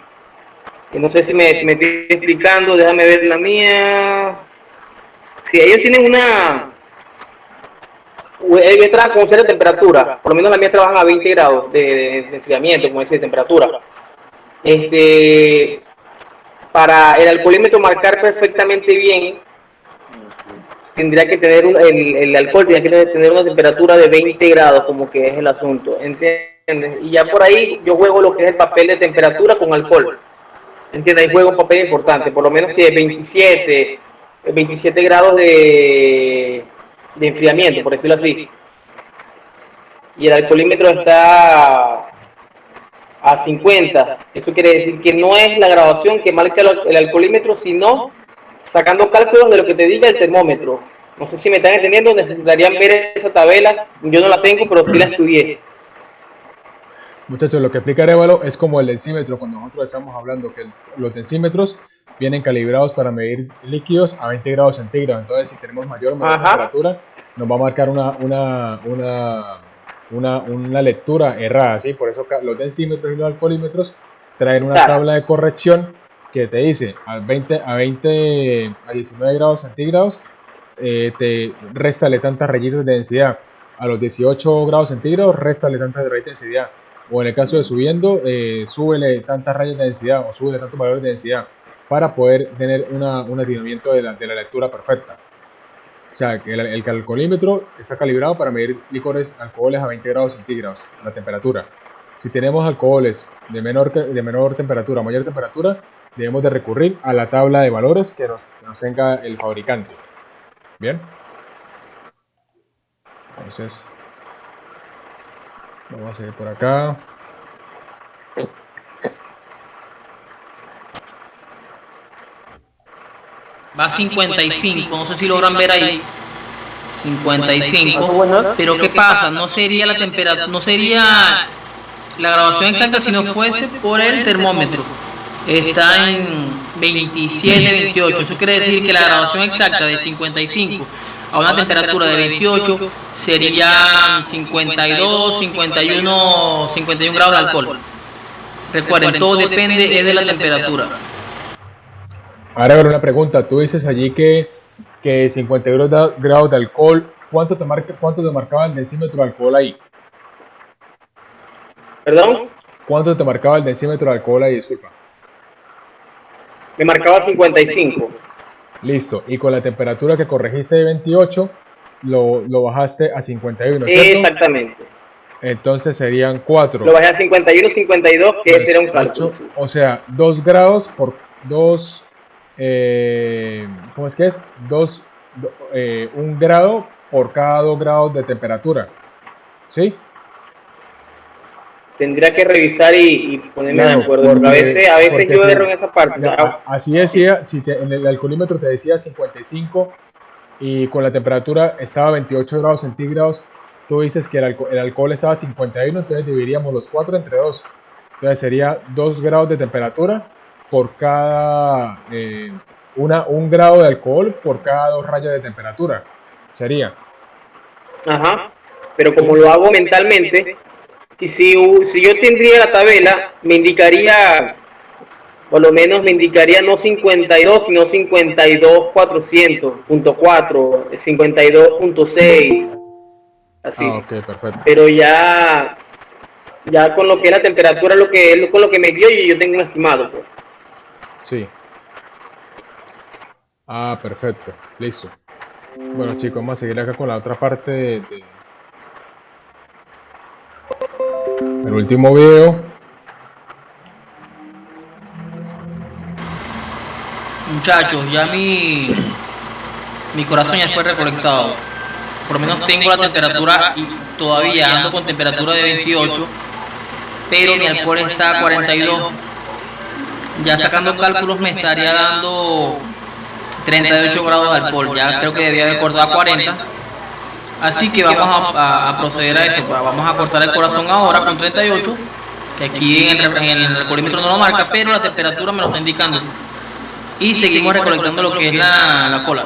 No sé si me estoy explicando, déjame ver la mía. Si ellos tienen ellos trabajan con cierta temperatura, por lo menos la mía trabajan a 20 grados de enfriamiento, como dice, de temperatura. Para el alcoholímetro marcar perfectamente bien, tendría que tener el alcohol tendría que tener una temperatura de 20 grados, como que es el asunto, ¿entiendes? Y ya por ahí yo juego lo que es el papel de temperatura con alcohol, ¿entiendes? Ahí juego un papel importante, por lo menos si es 27 grados de enfriamiento, por decirlo así, y el alcoholímetro está a 50, eso quiere decir que no es la graduación que marca el alcoholímetro, sino sacando cálculos de lo que te diga el termómetro. No sé si me están entendiendo, necesitarían ver esa tabela, yo no la tengo, pero sí la estudié. Muchachos, lo que explica Arévalo es como el densímetro, cuando nosotros estamos hablando que los densímetros vienen calibrados para medir líquidos a 20 grados centígrados. Entonces, si tenemos mayor o menor temperatura, nos va a marcar una lectura errada, ¿sí? Por eso los densímetros y los alcoholímetros traen una tabla de corrección que te dice a 19 grados centígrados te réstale tantas rayitas de densidad, a los 18 grados centígrados réstale tantas rayitas de densidad, o en el caso de subiendo, súbele tantas rayas de densidad o súbele tantos valores de densidad para poder tener un atinamiento de la lectura perfecta. O sea, que el alcoholímetro está calibrado para medir alcoholes a 20 grados centígrados, la temperatura. Si tenemos alcoholes de menor temperatura, mayor temperatura, debemos de recurrir a la tabla de valores que nos tenga el fabricante. Bien. Entonces, vamos a seguir por acá. Va a 55, no sé si logran ver ahí. 55. Pero ¿qué pasa? No sería la temperatura, no sería la graduación exacta si no fuese por el termómetro. Está en 27, 28. Eso quiere decir que la graduación exacta de 55 a una temperatura de 28 sería 52, 51 grados de alcohol. Recuerden, todo depende de la temperatura. Ahora, una pregunta. Tú dices allí que que 51 grados de alcohol, ¿cuánto te marcaba el decímetro de alcohol ahí? ¿Perdón? ¿Cuánto te marcaba el decímetro de alcohol ahí? Disculpa. Me marcaba 55. Listo. Y con la temperatura que corregiste de 28, lo bajaste a 51, ¿cierto? Exactamente. Entonces serían 4. Lo bajé a 51, 52, que ese era un cálculo. O sea, 2 grados por 2... ¿cómo es que es? 1 grado por cada 2 grados de temperatura. ¿Sí? Tendría que revisar y ponerme Claro, de acuerdo. Porque a veces yo erro en esa parte. Así decía, si en el alcoholímetro te decía 55 y con la temperatura estaba 28 grados centígrados, tú dices que el alcohol estaba a 51, entonces dividiríamos los 4 entre 2. Entonces sería 2 grados de temperatura por cada... 1 grado de alcohol por cada 2 rayas de temperatura. Sería. Ajá. Pero como lo hago mentalmente, si yo tendría la tabla, me indicaría, por lo menos me indicaría no 52, sino 52.400.4, 52.6, así. Ok, perfecto. Pero ya con lo que es la temperatura, con lo que me dio, yo tengo un estimado, pues. Sí. Perfecto. Listo. Bueno, chicos, vamos a seguir acá con la otra parte del último video. Muchachos, ya mi corazón ya fue recolectado. Por lo menos tengo la temperatura y todavía ando con temperatura de 28, pero mi alcohol está a 42. Ya sacando cálculos me estaría dando 38 grados de alcohol. Ya creo que debía haber cortado a 40. Así que vamos a proceder a eso. Vamos a cortar el corazón ahora con 38, que aquí en el alcoholímetro no lo marca, pero la temperatura me lo está indicando. Y seguimos recolectando lo que es la cola.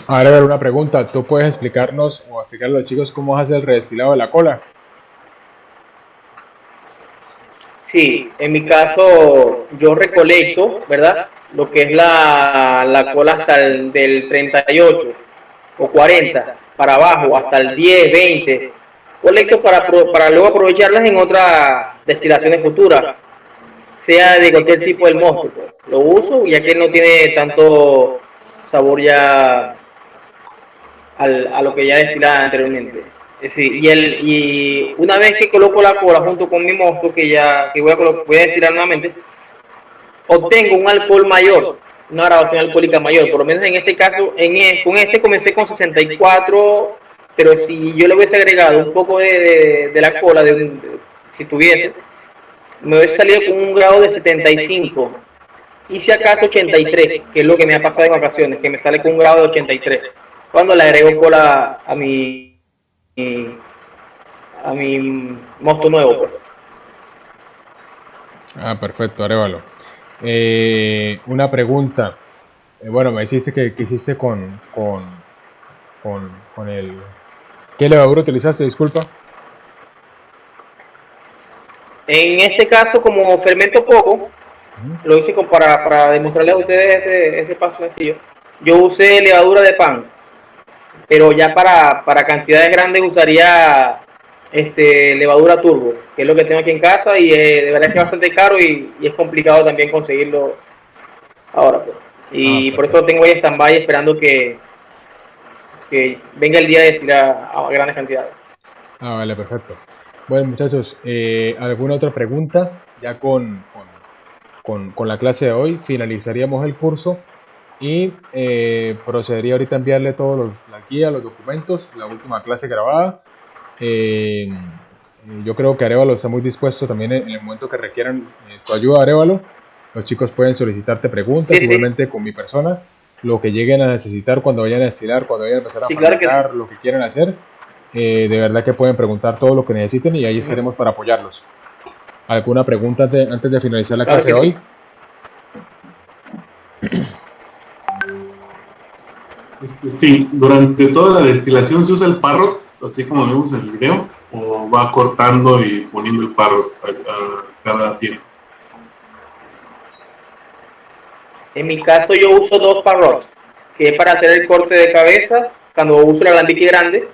Ahora, una pregunta. ¿Tú puedes explicarnos o explicarle a los chicos cómo hace el redestilado de la cola? Sí, en mi caso yo recolecto, ¿verdad? Lo que es la cola hasta del 38 o 40 para abajo, hasta el 10, 20. Colecto para luego aprovecharlas en otras destilaciones futuras, sea de cualquier tipo del mosto. Pues. Lo uso ya que no tiene tanto sabor ya a lo que ya destilaba anteriormente. Es decir, y una vez que coloco la cola junto con mi mosto, que voy a destilar nuevamente, obtengo un alcohol mayor, una graduación alcohólica mayor. Por lo menos en este caso, con este comencé con 64, pero si yo le hubiese agregado un poco de la cola, si tuviese, me hubiese salido con un grado de 75. Y si acaso 83, que es lo que me ha pasado en ocasiones, que me sale con un grado de 83. Cuando le agrego cola a mi mosto nuevo. Pues. Perfecto, Arévalo. Una pregunta. Bueno, me dijiste que hiciste con el... ¿Qué levadura utilizaste? Disculpa. En este caso, como fermento poco, lo hice para demostrarles a ustedes ese paso sencillo. Yo usé levadura de pan, pero ya para cantidades grandes usaría levadura turbo, que es lo que tengo aquí en casa y de verdad que es bastante caro y es complicado también conseguirlo ahora. Pues. Y por eso lo tengo ahí en stand-by esperando que venga el día de destilar a grandes cantidades. Vale, perfecto. Bueno, muchachos, ¿alguna otra pregunta? Ya con la clase de hoy finalizaríamos el curso y procedería ahorita a enviarle todos la guía, los documentos, la última clase grabada. Yo creo que Arévalo está muy dispuesto también en el momento que requieran tu ayuda, Arévalo. Los chicos pueden solicitarte preguntas, igualmente con mi persona, lo que lleguen a necesitar cuando vayan a destilar, cuando vayan a empezar a fabricar, lo que quieran hacer. De verdad que pueden preguntar todo lo que necesiten y ahí estaremos para apoyarlos. ¿Alguna pregunta antes de finalizar la clase de hoy? Sí, durante toda la destilación se usa el parrot, así como vemos en el video, o va cortando y poniendo el parrot a cada tiempo. En mi caso yo uso 2 parrots, que es para hacer el corte de cabeza cuando uso el alambique grande,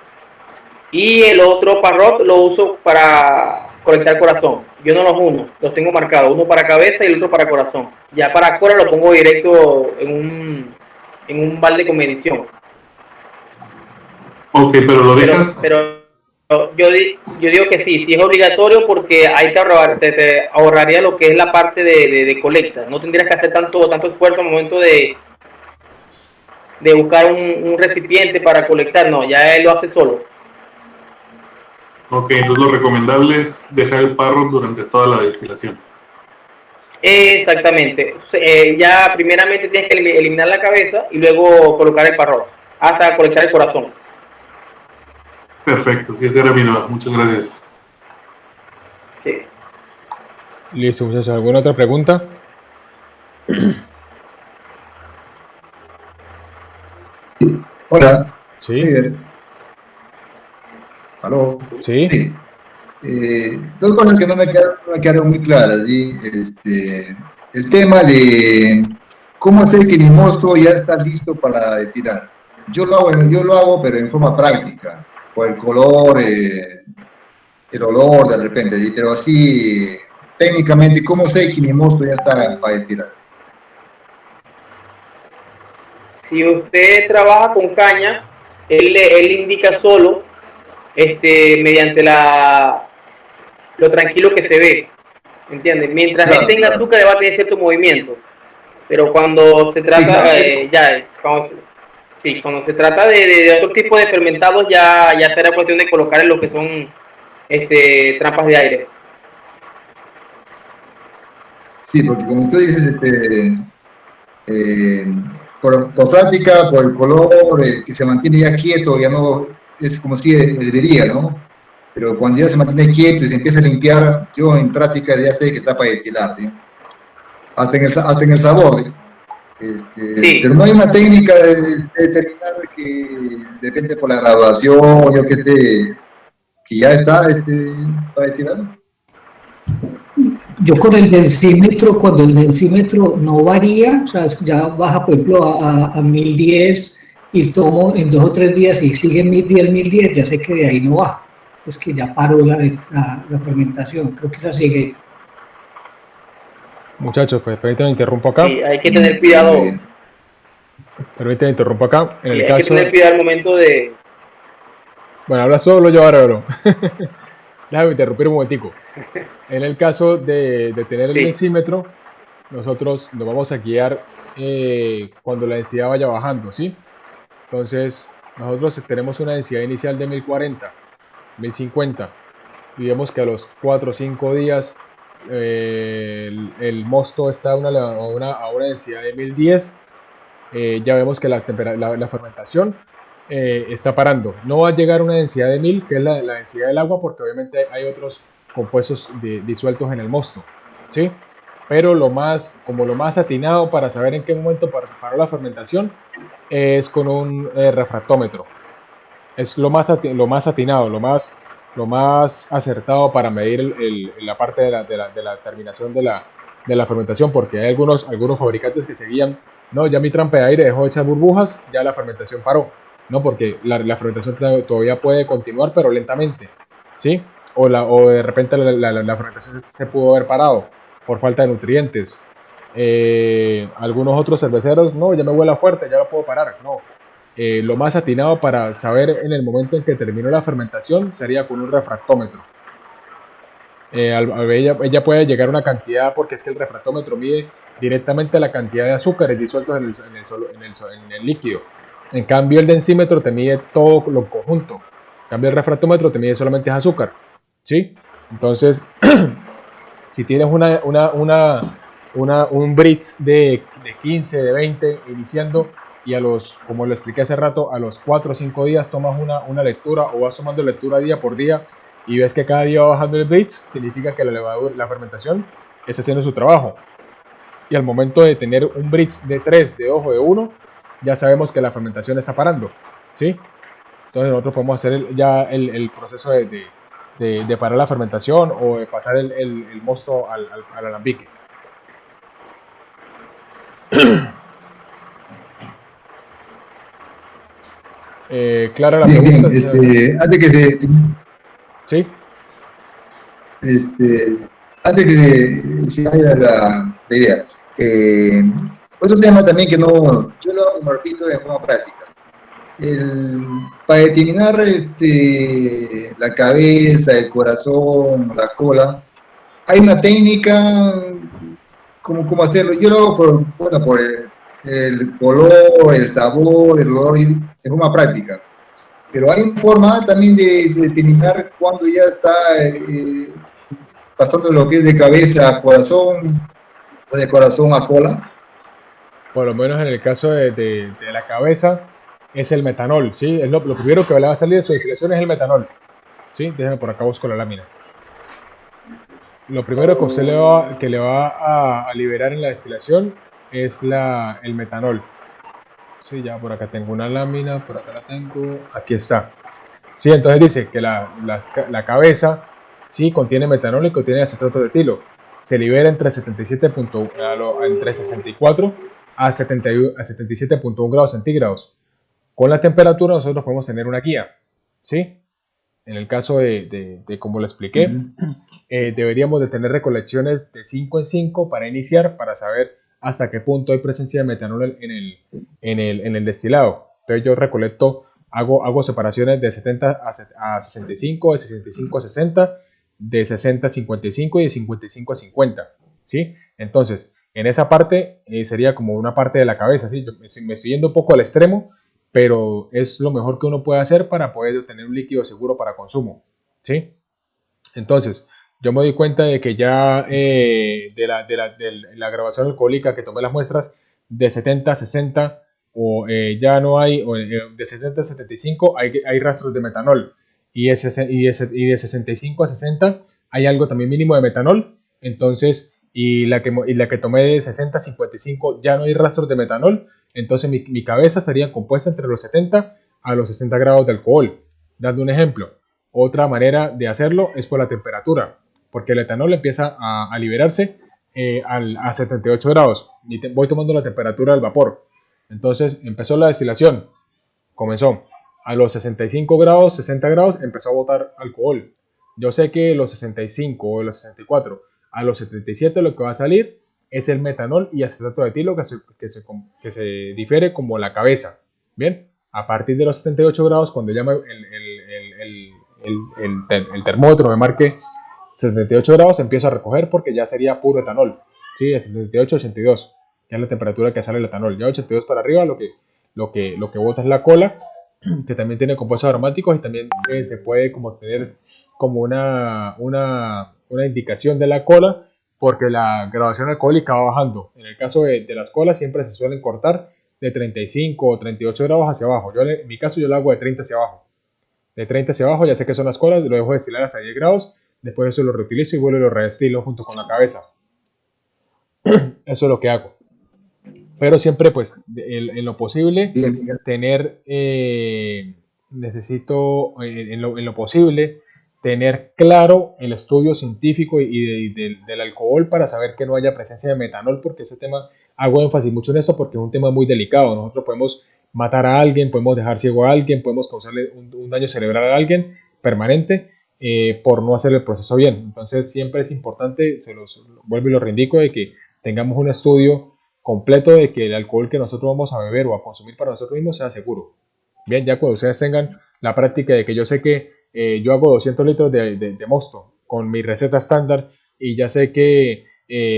y el otro parrot lo uso para conectar corazón. Yo no los uno, los tengo marcados, uno para cabeza y el otro para corazón. Ya para cora lo pongo directo en un balde con medición. Ok, pero lo dejas. Pero yo digo que sí es obligatorio, porque hay que te ahorraría lo que es la parte de colecta. No tendrías que hacer tanto esfuerzo al momento de buscar un recipiente para colectar, no, ya él lo hace solo. Ok, entonces lo recomendable es dejar el parrot durante toda la destilación. Exactamente. Ya primeramente tienes que eliminar la cabeza y luego colocar el parrot hasta colectar el corazón. Perfecto, sí, esa era mi duda. Muchas gracias. Sí. Listo, muchachos. ¿Alguna otra pregunta? Hola. Sí. ¿Aló? Sí. Dos cosas que no me quedaron muy claras. ¿Sí? El tema de cómo sé que mi mosto ya está listo para tirar. Yo lo hago, pero en forma práctica, por el color, el olor de repente, ¿sí? Pero así, técnicamente, ¿cómo sé que mi mosto ya está para tirar? Si usted trabaja con caña, él indica solo mediante lo tranquilo que se ve, ¿entiendes? Mientras él tenga azúcar, él va a tener cierto movimiento, pero cuando se trata, cuando se trata de otro tipo de fermentados, ya será cuestión de colocar en lo que son trampas de aire. Sí, porque como tú dices, por práctica, por el color, que se mantiene ya quieto, ya no es como si debería, ¿no? Pero cuando ya se mantiene quieto y se empieza a limpiar, yo en práctica ya sé que está para destilar, ¿sí? Hasta en el sabor, ¿sí? Sí. Pero no hay una técnica de determinar que depende por la graduación, yo qué sé, que ya está para destilar. Yo con el densímetro, cuando el densímetro no varía, o sea, ya baja, por ejemplo, a 1010 y tomo en 2 o 3 días y sigue en 1010, ya sé que de ahí no baja. Pues que ya paró la fermentación, creo que esa sigue. Muchachos, pues permítanme interrumpo acá. Sí, hay que tener cuidado. Permítanme interrumpo acá. En Sí, el hay caso... que tener cuidado al momento de... Bueno, habla solo yo ahora, bro. Déjame interrumpir un momentico. En el caso de tener el densímetro, nosotros nos vamos a guiar cuando la densidad vaya bajando, ¿sí? Entonces, nosotros tenemos una densidad inicial de 1040, 1050, y vemos que a los 4 o 5 días el mosto está a una densidad de 1010. Ya vemos que la fermentación está parando. No va a llegar a una densidad de 1000, que es la densidad del agua, porque obviamente hay otros compuestos disueltos en el mosto, ¿sí? Pero lo más atinado para saber en qué momento paró la fermentación es con un refractómetro. Es lo más atinado, lo más acertado para medir la parte de la terminación de la fermentación, porque hay algunos fabricantes que se guían, no, ya mi trampa de aire dejó de echar burbujas, ya la fermentación paró. No, porque la fermentación todavía puede continuar, pero lentamente, ¿sí? O de repente la fermentación se pudo haber parado por falta de nutrientes. Algunos otros cerveceros, no, ya me huele fuerte, ya lo puedo parar. No, lo más atinado para saber en el momento en que terminó la fermentación sería con un refractómetro. Ella puede llegar a una cantidad, porque es que el refractómetro mide directamente la cantidad de azúcares disueltos en el líquido. En cambio, el densímetro te mide todo lo conjunto. En cambio, el refractómetro te mide solamente azúcar, ¿sí? Entonces, si tienes un Brix de 15, de 20 iniciando, y como lo expliqué hace rato, a los 4 o 5 días tomas una lectura, o vas tomando lectura día por día y ves que cada día va bajando el Brix, significa que la fermentación está haciendo su trabajo. Y al momento de tener un Brix de 3, de 2 o de 1, ya sabemos que la fermentación está parando, ¿sí? Entonces nosotros podemos hacer el proceso de parar la fermentación, o de pasar el mosto al alambique. Clara la Bien, pregunta. antes que se, Sí. antes que se vaya la idea, otro tema también que no, yo lo hago, como repito, en forma práctica. Para determinar la cabeza, el corazón, la cola, hay una técnica, cómo hacerlo. Yo lo hago por el color, el sabor, el olor, de forma práctica. Pero hay una forma también de determinar cuando ya está pasando lo que es de cabeza a corazón o de corazón a cola. Por lo menos en el caso de la cabeza, es el metanol, ¿sí? Es lo primero que le va a salir de su destilación es el metanol, ¿sí? Déjenme por acá busco la lámina. Lo primero que usted le va a liberar en la destilación es el metanol. Sí, ya por acá tengo una lámina, por acá la tengo, aquí está. Sí, entonces dice que la cabeza sí contiene metanol y contiene acetato de etilo. Se libera entre 64 a 77.1 grados centígrados. Con la temperatura nosotros podemos tener una guía, ¿sí? En el caso de como lo expliqué, deberíamos de tener recolecciones de 5 en 5 para iniciar, para saber hasta qué punto hay presencia de metanol en el destilado. Entonces yo recolecto, hago separaciones de 70 a 65, de 65 a 60, de 60 a 55 y de 55 a 50, ¿sí? Entonces, en esa parte sería como una parte de la cabeza, ¿sí? Yo me estoy yendo un poco al extremo, pero es lo mejor que uno puede hacer para poder obtener un líquido seguro para consumo, ¿sí? Entonces, yo me doy cuenta de que ya de la grabación alcohólica que tomé las muestras de 70 a 60 o ya no hay, o, de 70 a 75 hay rastros de metanol y de 65 a 60 hay algo también mínimo de metanol. Entonces, y la que tomé de 60 a 55 ya no hay rastros de metanol. Entonces mi cabeza sería compuesta entre los 70 a los 60 grados de alcohol. Dando un ejemplo, otra manera de hacerlo es por la temperatura, porque el etanol empieza a liberarse a 78 grados y voy tomando la temperatura del vapor. Entonces empezó la destilación, comenzó a los 65 grados, 60 grados, empezó a botar alcohol. Yo sé que los 65 o los 64 a los 77 lo que va a salir es el metanol y acetato de etilo que se difiere como la cabeza. Bien, a partir de los 78 grados, cuando ya el termómetro me marque 78 grados, empiezo a recoger porque ya sería puro etanol. Sí, de 78 a 82, ya es la temperatura que sale el etanol. Ya 82 para arriba, lo que bota es la cola, que también tiene compuestos aromáticos y también se puede como tener como una indicación de la cola porque la graduación alcohólica va bajando. En el caso de las colas siempre se suelen cortar de 35 o 38 grados hacia abajo. En mi caso yo lo hago de 30 hacia abajo. De 30 hacia abajo, ya sé que son las colas, lo dejo destilar hasta 10 grados, después eso lo reutilizo y vuelvo y lo redestilo junto con la cabeza. Eso es lo que hago. Pero siempre, pues, en lo posible, tener, necesito, en lo posible, tener claro el estudio científico del alcohol para saber que no haya presencia de metanol, porque ese tema, hago énfasis mucho en eso porque es un tema muy delicado. Nosotros podemos matar a alguien, podemos dejar ciego a alguien, podemos causarle un daño cerebral a alguien permanente por no hacer el proceso bien. Entonces siempre es importante, se los vuelvo y lo reindico, de que tengamos un estudio completo de que el alcohol que nosotros vamos a beber o a consumir para nosotros mismos sea seguro. Bien, ya cuando ustedes tengan la práctica de que yo sé que yo hago 200 litros de mosto con mi receta estándar y ya sé que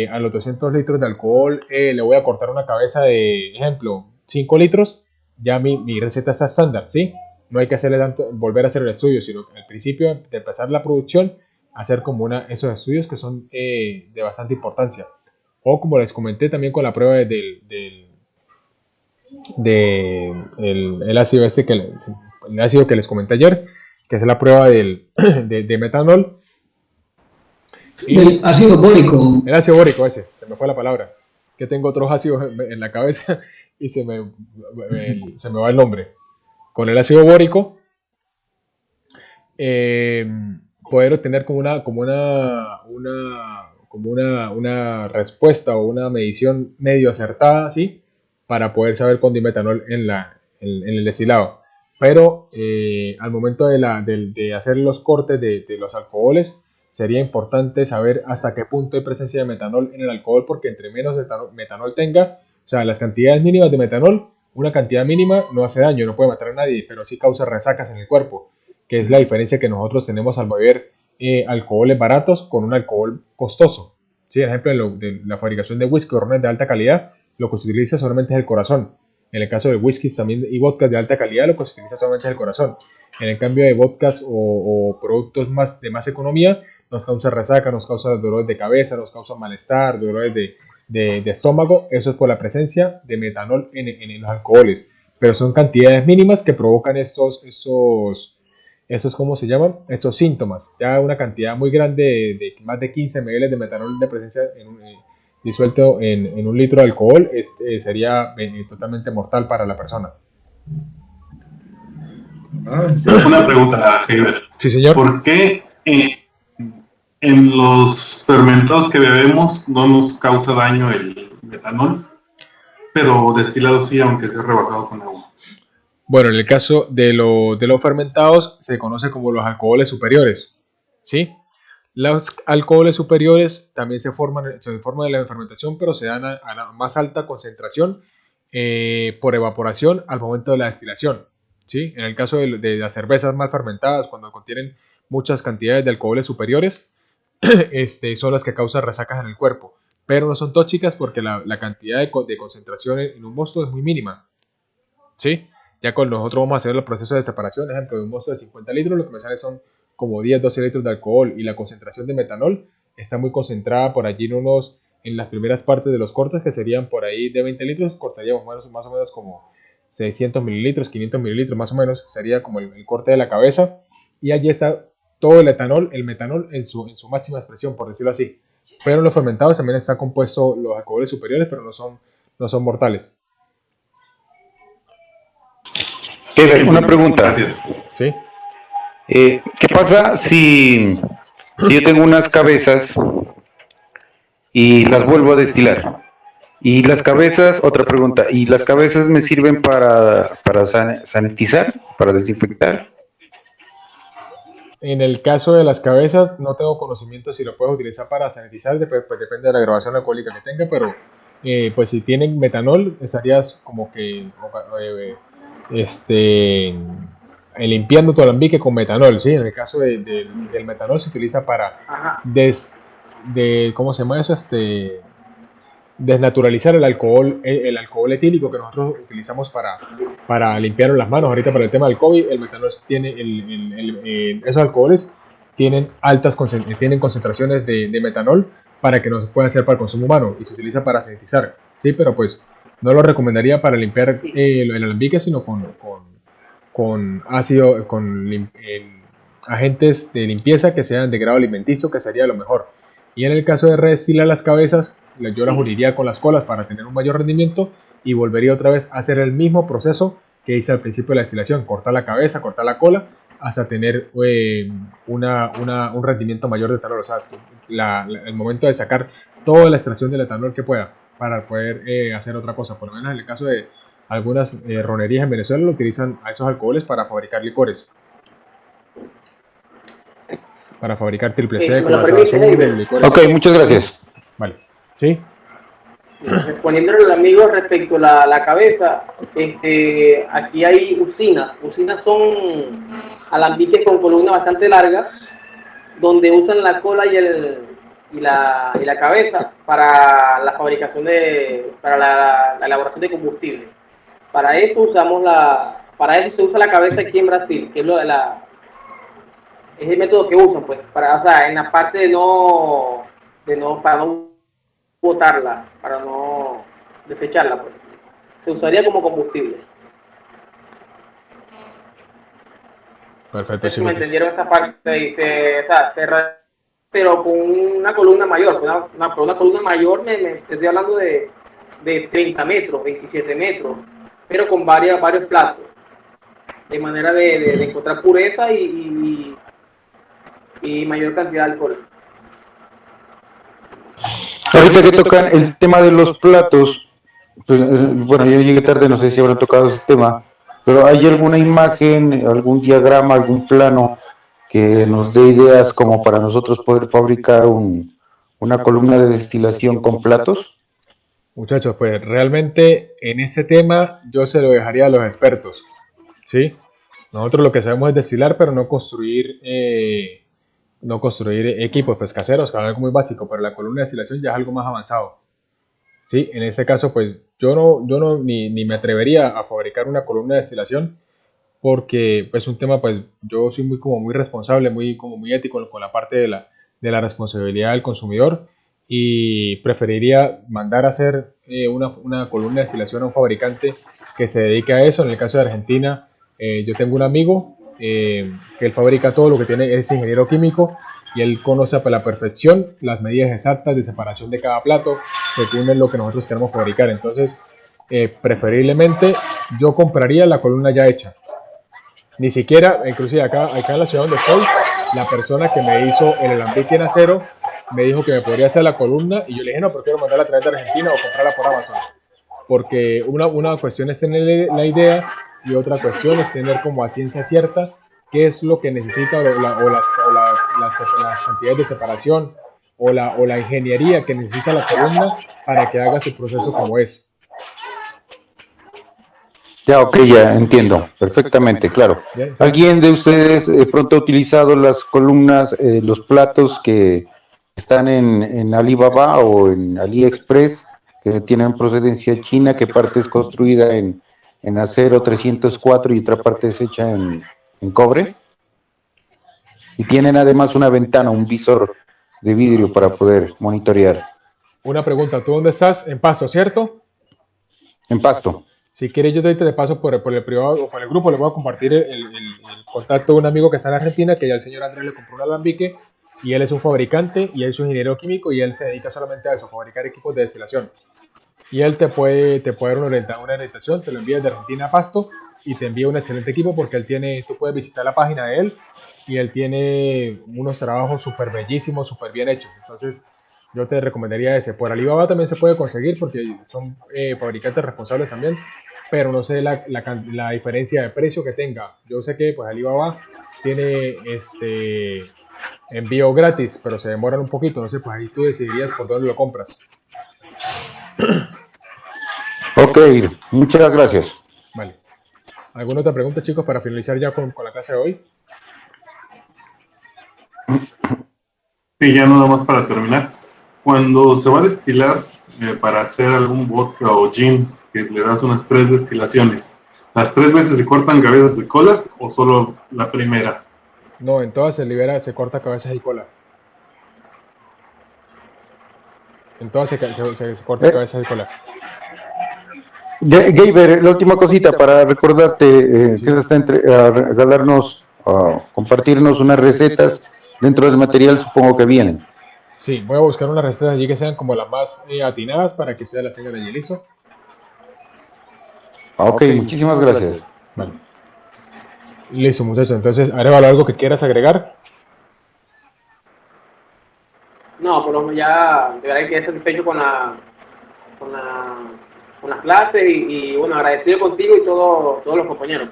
a los 200 litros de alcohol le voy a cortar una cabeza de, ejemplo, 5 litros, ya mi receta está estándar, ¿sí? No hay que hacerle tanto, volver a hacer el estudio, sino al principio de empezar la producción, hacer como esos estudios que son de bastante importancia. O como les comenté también con la prueba del el ácido el ácido que les comenté ayer, que es la prueba de metanol. Y el ácido bórico. El ácido bórico ese, se me fue la palabra. Que tengo otros ácidos en la cabeza y se me va el nombre. Con el ácido bórico, poder obtener como una respuesta o una medición medio acertada, ¿sí? Para poder saber cuándo hay metanol en el destilado. pero al momento de hacer los cortes de los alcoholes, sería importante saber hasta qué punto hay presencia de metanol en el alcohol, porque entre menos metanol tenga, o sea, las cantidades mínimas de metanol, una cantidad mínima no hace daño, no puede matar a nadie, pero sí causa resacas en el cuerpo, que es la diferencia que nosotros tenemos al beber alcoholes baratos con un alcohol costoso. ¿Sí? Por ejemplo, de la fabricación de whisky o rones de alta calidad, lo que se utiliza solamente es el corazón. En el caso de whisky también y vodkas de alta calidad, lo que se utiliza solamente es el corazón. En el cambio de vodkas o productos de más economía, nos causa resaca, nos causa dolores de cabeza, nos causa malestar, dolores de estómago. Eso es por la presencia de metanol en los alcoholes. Pero son cantidades mínimas que provocan estos ¿cómo se llaman? Estos síntomas. Ya una cantidad muy grande de más de 15 ml de metanol de presencia disuelto en un litro de alcohol sería totalmente mortal para la persona. Una pregunta, Heiber. Sí, señor. ¿Por qué en los fermentados que bebemos no nos causa daño el metanol, pero destilado sí, aunque sea rebajado con agua? Bueno, en el caso de los fermentados se conoce como los alcoholes superiores, ¿sí? Los alcoholes superiores también se forman de la fermentación, pero se dan a la más alta concentración por evaporación al momento de la destilación, ¿sí? En el caso de las cervezas mal fermentadas, cuando contienen muchas cantidades de alcoholes superiores, son las que causan resacas en el cuerpo, pero no son tóxicas porque la cantidad de concentración en un mosto es muy mínima, ¿sí? Ya con nosotros vamos a hacer los procesos de separación. Por ejemplo, de un mosto de 50 litros, lo que me sale son como 10-12 litros de alcohol, y la concentración de metanol está muy concentrada por allí en las primeras partes de los cortes, que serían por ahí de 20 litros, cortaríamos más o menos como 600 mililitros, 500 mililitros más o menos, sería como el corte de la cabeza, y allí está todo el metanol en su máxima expresión, por decirlo así. Pero en los fermentados también está compuesto los alcoholes superiores, pero no son mortales. Una pregunta. Gracias. ¿Sí? ¿Qué pasa si yo tengo unas cabezas y las vuelvo a destilar? Y las cabezas, otra pregunta, ¿y las cabezas me sirven para sanitizar, para desinfectar? En el caso de las cabezas, no tengo conocimiento si lo puedes utilizar para sanitizar, pues depende de la graduación alcohólica que tenga, pero pues si tienen metanol, estarías como que limpiando tu alambique con metanol, ¿sí? En el caso del metanol se utiliza para ¿cómo se llama eso? Desnaturalizar el alcohol etílico que nosotros utilizamos para limpiar las manos. Ahorita para el tema del COVID, el metanol tiene esos alcoholes tienen tienen concentraciones de metanol para que no se pueda hacer para el consumo humano, y se utiliza para sanitizar, sí, pero pues no lo recomendaría para limpiar el alambique, sino con ácido, agentes de limpieza que sean de grado alimenticio, que sería lo mejor. Y en el caso de redestilar las cabezas, yo las uniría con las colas para tener un mayor rendimiento, y volvería otra vez a hacer el mismo proceso que hice al principio de la destilación: cortar la cabeza, cortar la cola, hasta tener un rendimiento mayor de etanol. O sea, el momento de sacar toda la extracción del etanol que pueda, para poder hacer otra cosa. Por lo menos en el caso de algunas ronerías en Venezuela, lo utilizan a esos alcoholes para fabricar licores, para fabricar triple seco, licores. Ok, muchas gracias. Vale, ¿sí? Respondiéndole al amigo respecto a la cabeza, aquí hay usinas. Usinas son alambiques con columna bastante larga, donde usan la cola y la cabeza para la fabricación para la elaboración de combustible. Para eso se usa la cabeza aquí en Brasil, que es es el método que usan, pues, o sea, en la parte para no botarla, para no desecharla, pues. Se usaría como combustible. Perfecto. Si me entendieron esa parte, pero con una columna mayor. Una columna mayor me estoy hablando de 30 metros, 27 metros, pero con varios platos, de manera de encontrar pureza y mayor cantidad de alcohol. Ahorita que tocan el tema de los platos, pues, bueno, yo llegué tarde, no sé si habrán tocado ese tema. Pero ¿hay alguna imagen, algún diagrama, algún plano que nos dé ideas como para nosotros poder fabricar una columna de destilación con platos? Muchachos, pues realmente en ese tema yo se lo dejaría a los expertos, ¿sí? Nosotros lo que sabemos es destilar, pero no construir equipos pues caseros, que es algo muy básico, pero la columna de destilación ya es algo más avanzado. Sí, en ese caso, pues yo no ni me atrevería a fabricar una columna de destilación porque pues un tema, pues yo soy muy responsable, muy ético con la parte de la responsabilidad del consumidor y preferiría mandar a hacer una columna de destilación a un fabricante que se dedique a eso. En el caso de Argentina, yo tengo un amigo que él fabrica todo lo que tiene, es ingeniero químico y él conoce a la perfección las medidas exactas de separación de cada plato según es lo que nosotros queremos fabricar. Entonces, preferiblemente yo compraría la columna ya hecha. Ni siquiera, inclusive acá en la ciudad donde estoy, la persona que me hizo el alambique en acero me dijo que me podría hacer la columna y yo le dije, no, pero quiero mandarla a través de Argentina o comprarla por Amazon. Porque una cuestión es tener la idea y otra cuestión es tener como a ciencia cierta qué es lo que necesita las cantidades de separación o la ingeniería que necesita la columna para que haga su proceso como es. Ya, ok, ya entiendo, perfectamente, claro. ¿Alguien de ustedes pronto ha utilizado las columnas, los platos que están en Alibaba o en AliExpress, que tienen procedencia china, que parte es construida en acero 304 y otra parte es hecha en cobre? Y tienen además una ventana, un visor de vidrio para poder monitorear. Una pregunta, ¿tú dónde estás? En Pasto, ¿cierto? En Pasto. Si quieres, yo te paso por el privado o por el grupo, le voy a compartir el contacto de un amigo que está en Argentina, que ya el señor Andrés le compró un alambique, y él es un fabricante, y él es un ingeniero químico, y él se dedica solamente a eso, a fabricar equipos de destilación. Y él te puede dar una orientación, te lo envía de Argentina a Pasto, y te envía un excelente equipo, porque tú puedes visitar la página de él, y él tiene unos trabajos súper bellísimos, súper bien hechos. Entonces, yo te recomendaría ese. Por Alibaba también se puede conseguir, porque son fabricantes responsables también, pero no sé la diferencia de precio que tenga. Yo sé que pues Alibaba tiene envío gratis, pero se demoran un poquito. No sé, pues ahí tú decidirías por dónde lo compras. Ok, muchas gracias. Vale. ¿Alguna otra pregunta, chicos, para finalizar ya con la clase de hoy? Sí, ya nada más para terminar. Cuando se va a destilar para hacer algún vodka o gin, que le das unas 3 destilaciones, ¿las 3 veces se cortan cabezas de colas o solo la primera? No, en todas se corta cabezas y cola. En todas se corta cabezas y cola. Geiber, la última cosita para recordarte, que está a regalarnos, compartirnos unas recetas dentro del material, supongo que vienen. Sí, voy a buscar unas recetas allí que sean como las más atinadas para que ustedes las tengan allí, ¿listo? Ok, muchísimas gracias. Vale. Listo, muchachos. Entonces, Arevalo, ¿algo que quieras agregar? No, por lo menos ya de verdad que quedé satisfecho con las clases y bueno, agradecido contigo y todos los compañeros.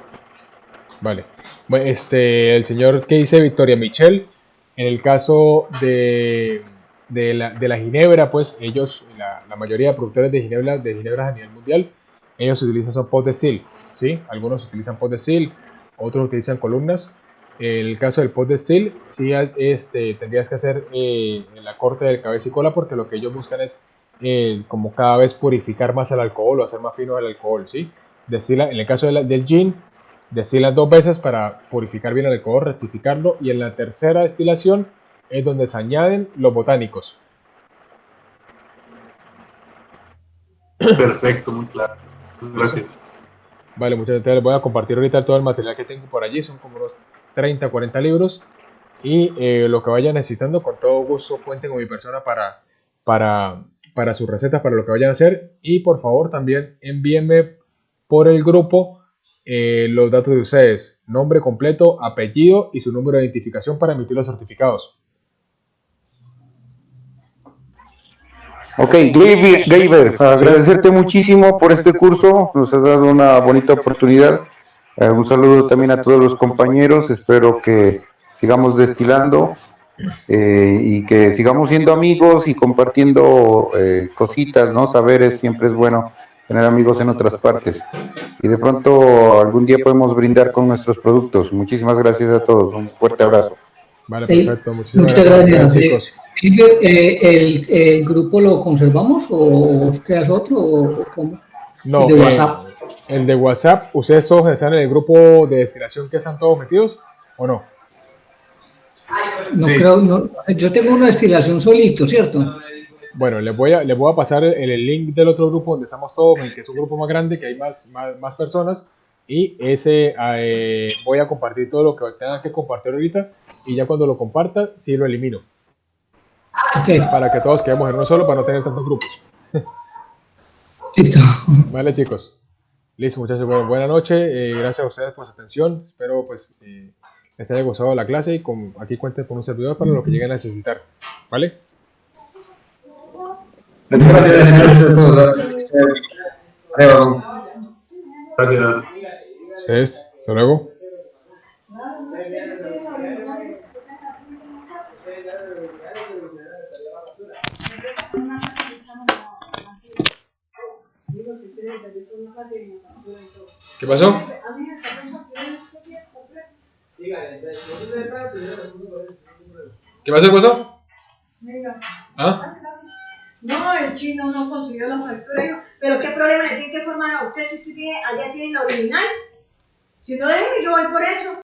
Vale. Bueno, el señor que dice Victoria Michelle, en el caso de la ginebra, pues ellos, la mayoría de productores de ginebras a nivel mundial, ellos utilizan pot de sil, ¿sí? Algunos utilizan pot de sil, otros utilizan columnas. En el caso del pot de sil, sí tendrías que hacer la corte del cabeza y cola porque lo que ellos buscan es como cada vez purificar más el alcohol o hacer más fino el alcohol, ¿sí? En el caso del gin, destilan 2 veces para purificar bien el alcohol, rectificarlo, y en la tercera destilación es donde se añaden los botánicos. Perfecto, muy claro. Gracias. Vale, muchas gracias. Les voy a compartir ahorita todo el material que tengo por allí, son como unos 30, 40 libros, y lo que vayan necesitando, con todo gusto cuenten con mi persona para sus recetas, para lo que vayan a hacer, y por favor también envíenme por el grupo los datos de ustedes, nombre completo, apellido y su número de identificación para emitir los certificados. Ok, Geiber, agradecerte muchísimo por este curso, nos has dado una bonita oportunidad Un saludo también a todos los compañeros, espero que sigamos destilando y que sigamos siendo amigos y compartiendo cositas, ¿no? Saberes, siempre es bueno tener amigos en otras partes. Y de pronto algún día podemos brindar con nuestros productos. Muchísimas gracias a todos, un fuerte abrazo. Vale, perfecto, Muchas gracias, chicos. ¿El grupo lo conservamos o creas otro o cómo? No, ¿El de WhatsApp? El de WhatsApp, ¿ustedes todos están en el grupo de destilación que están todos metidos o no? No creo, no, yo tengo una destilación solito, ¿cierto? Bueno, les voy a pasar el link del otro grupo donde estamos todos, que es un grupo más grande, que hay más personas, y ese voy a compartir todo lo que tenga que compartir ahorita, y ya cuando lo comparta, sí lo elimino. Okay. Para que todos quedemos en uno solo, para no tener tantos grupos. Listo. Vale, chicos. Listo, muchachos. Bueno, buena noche. Gracias a ustedes por su atención. Espero pues les haya gustado la clase y aquí cuenten con un servidor para lo que lleguen a necesitar. ¿Vale? Gracias a todos. Gracias. Ustedes, hasta luego. ¿Qué pasó? ¿Qué pasó? ¿Ah? No, el chino no consiguió la factura. Pero ¿qué problema le tiene que formar a usted si usted tiene, allá tiene la original? Si no, déjeme, yo voy por eso.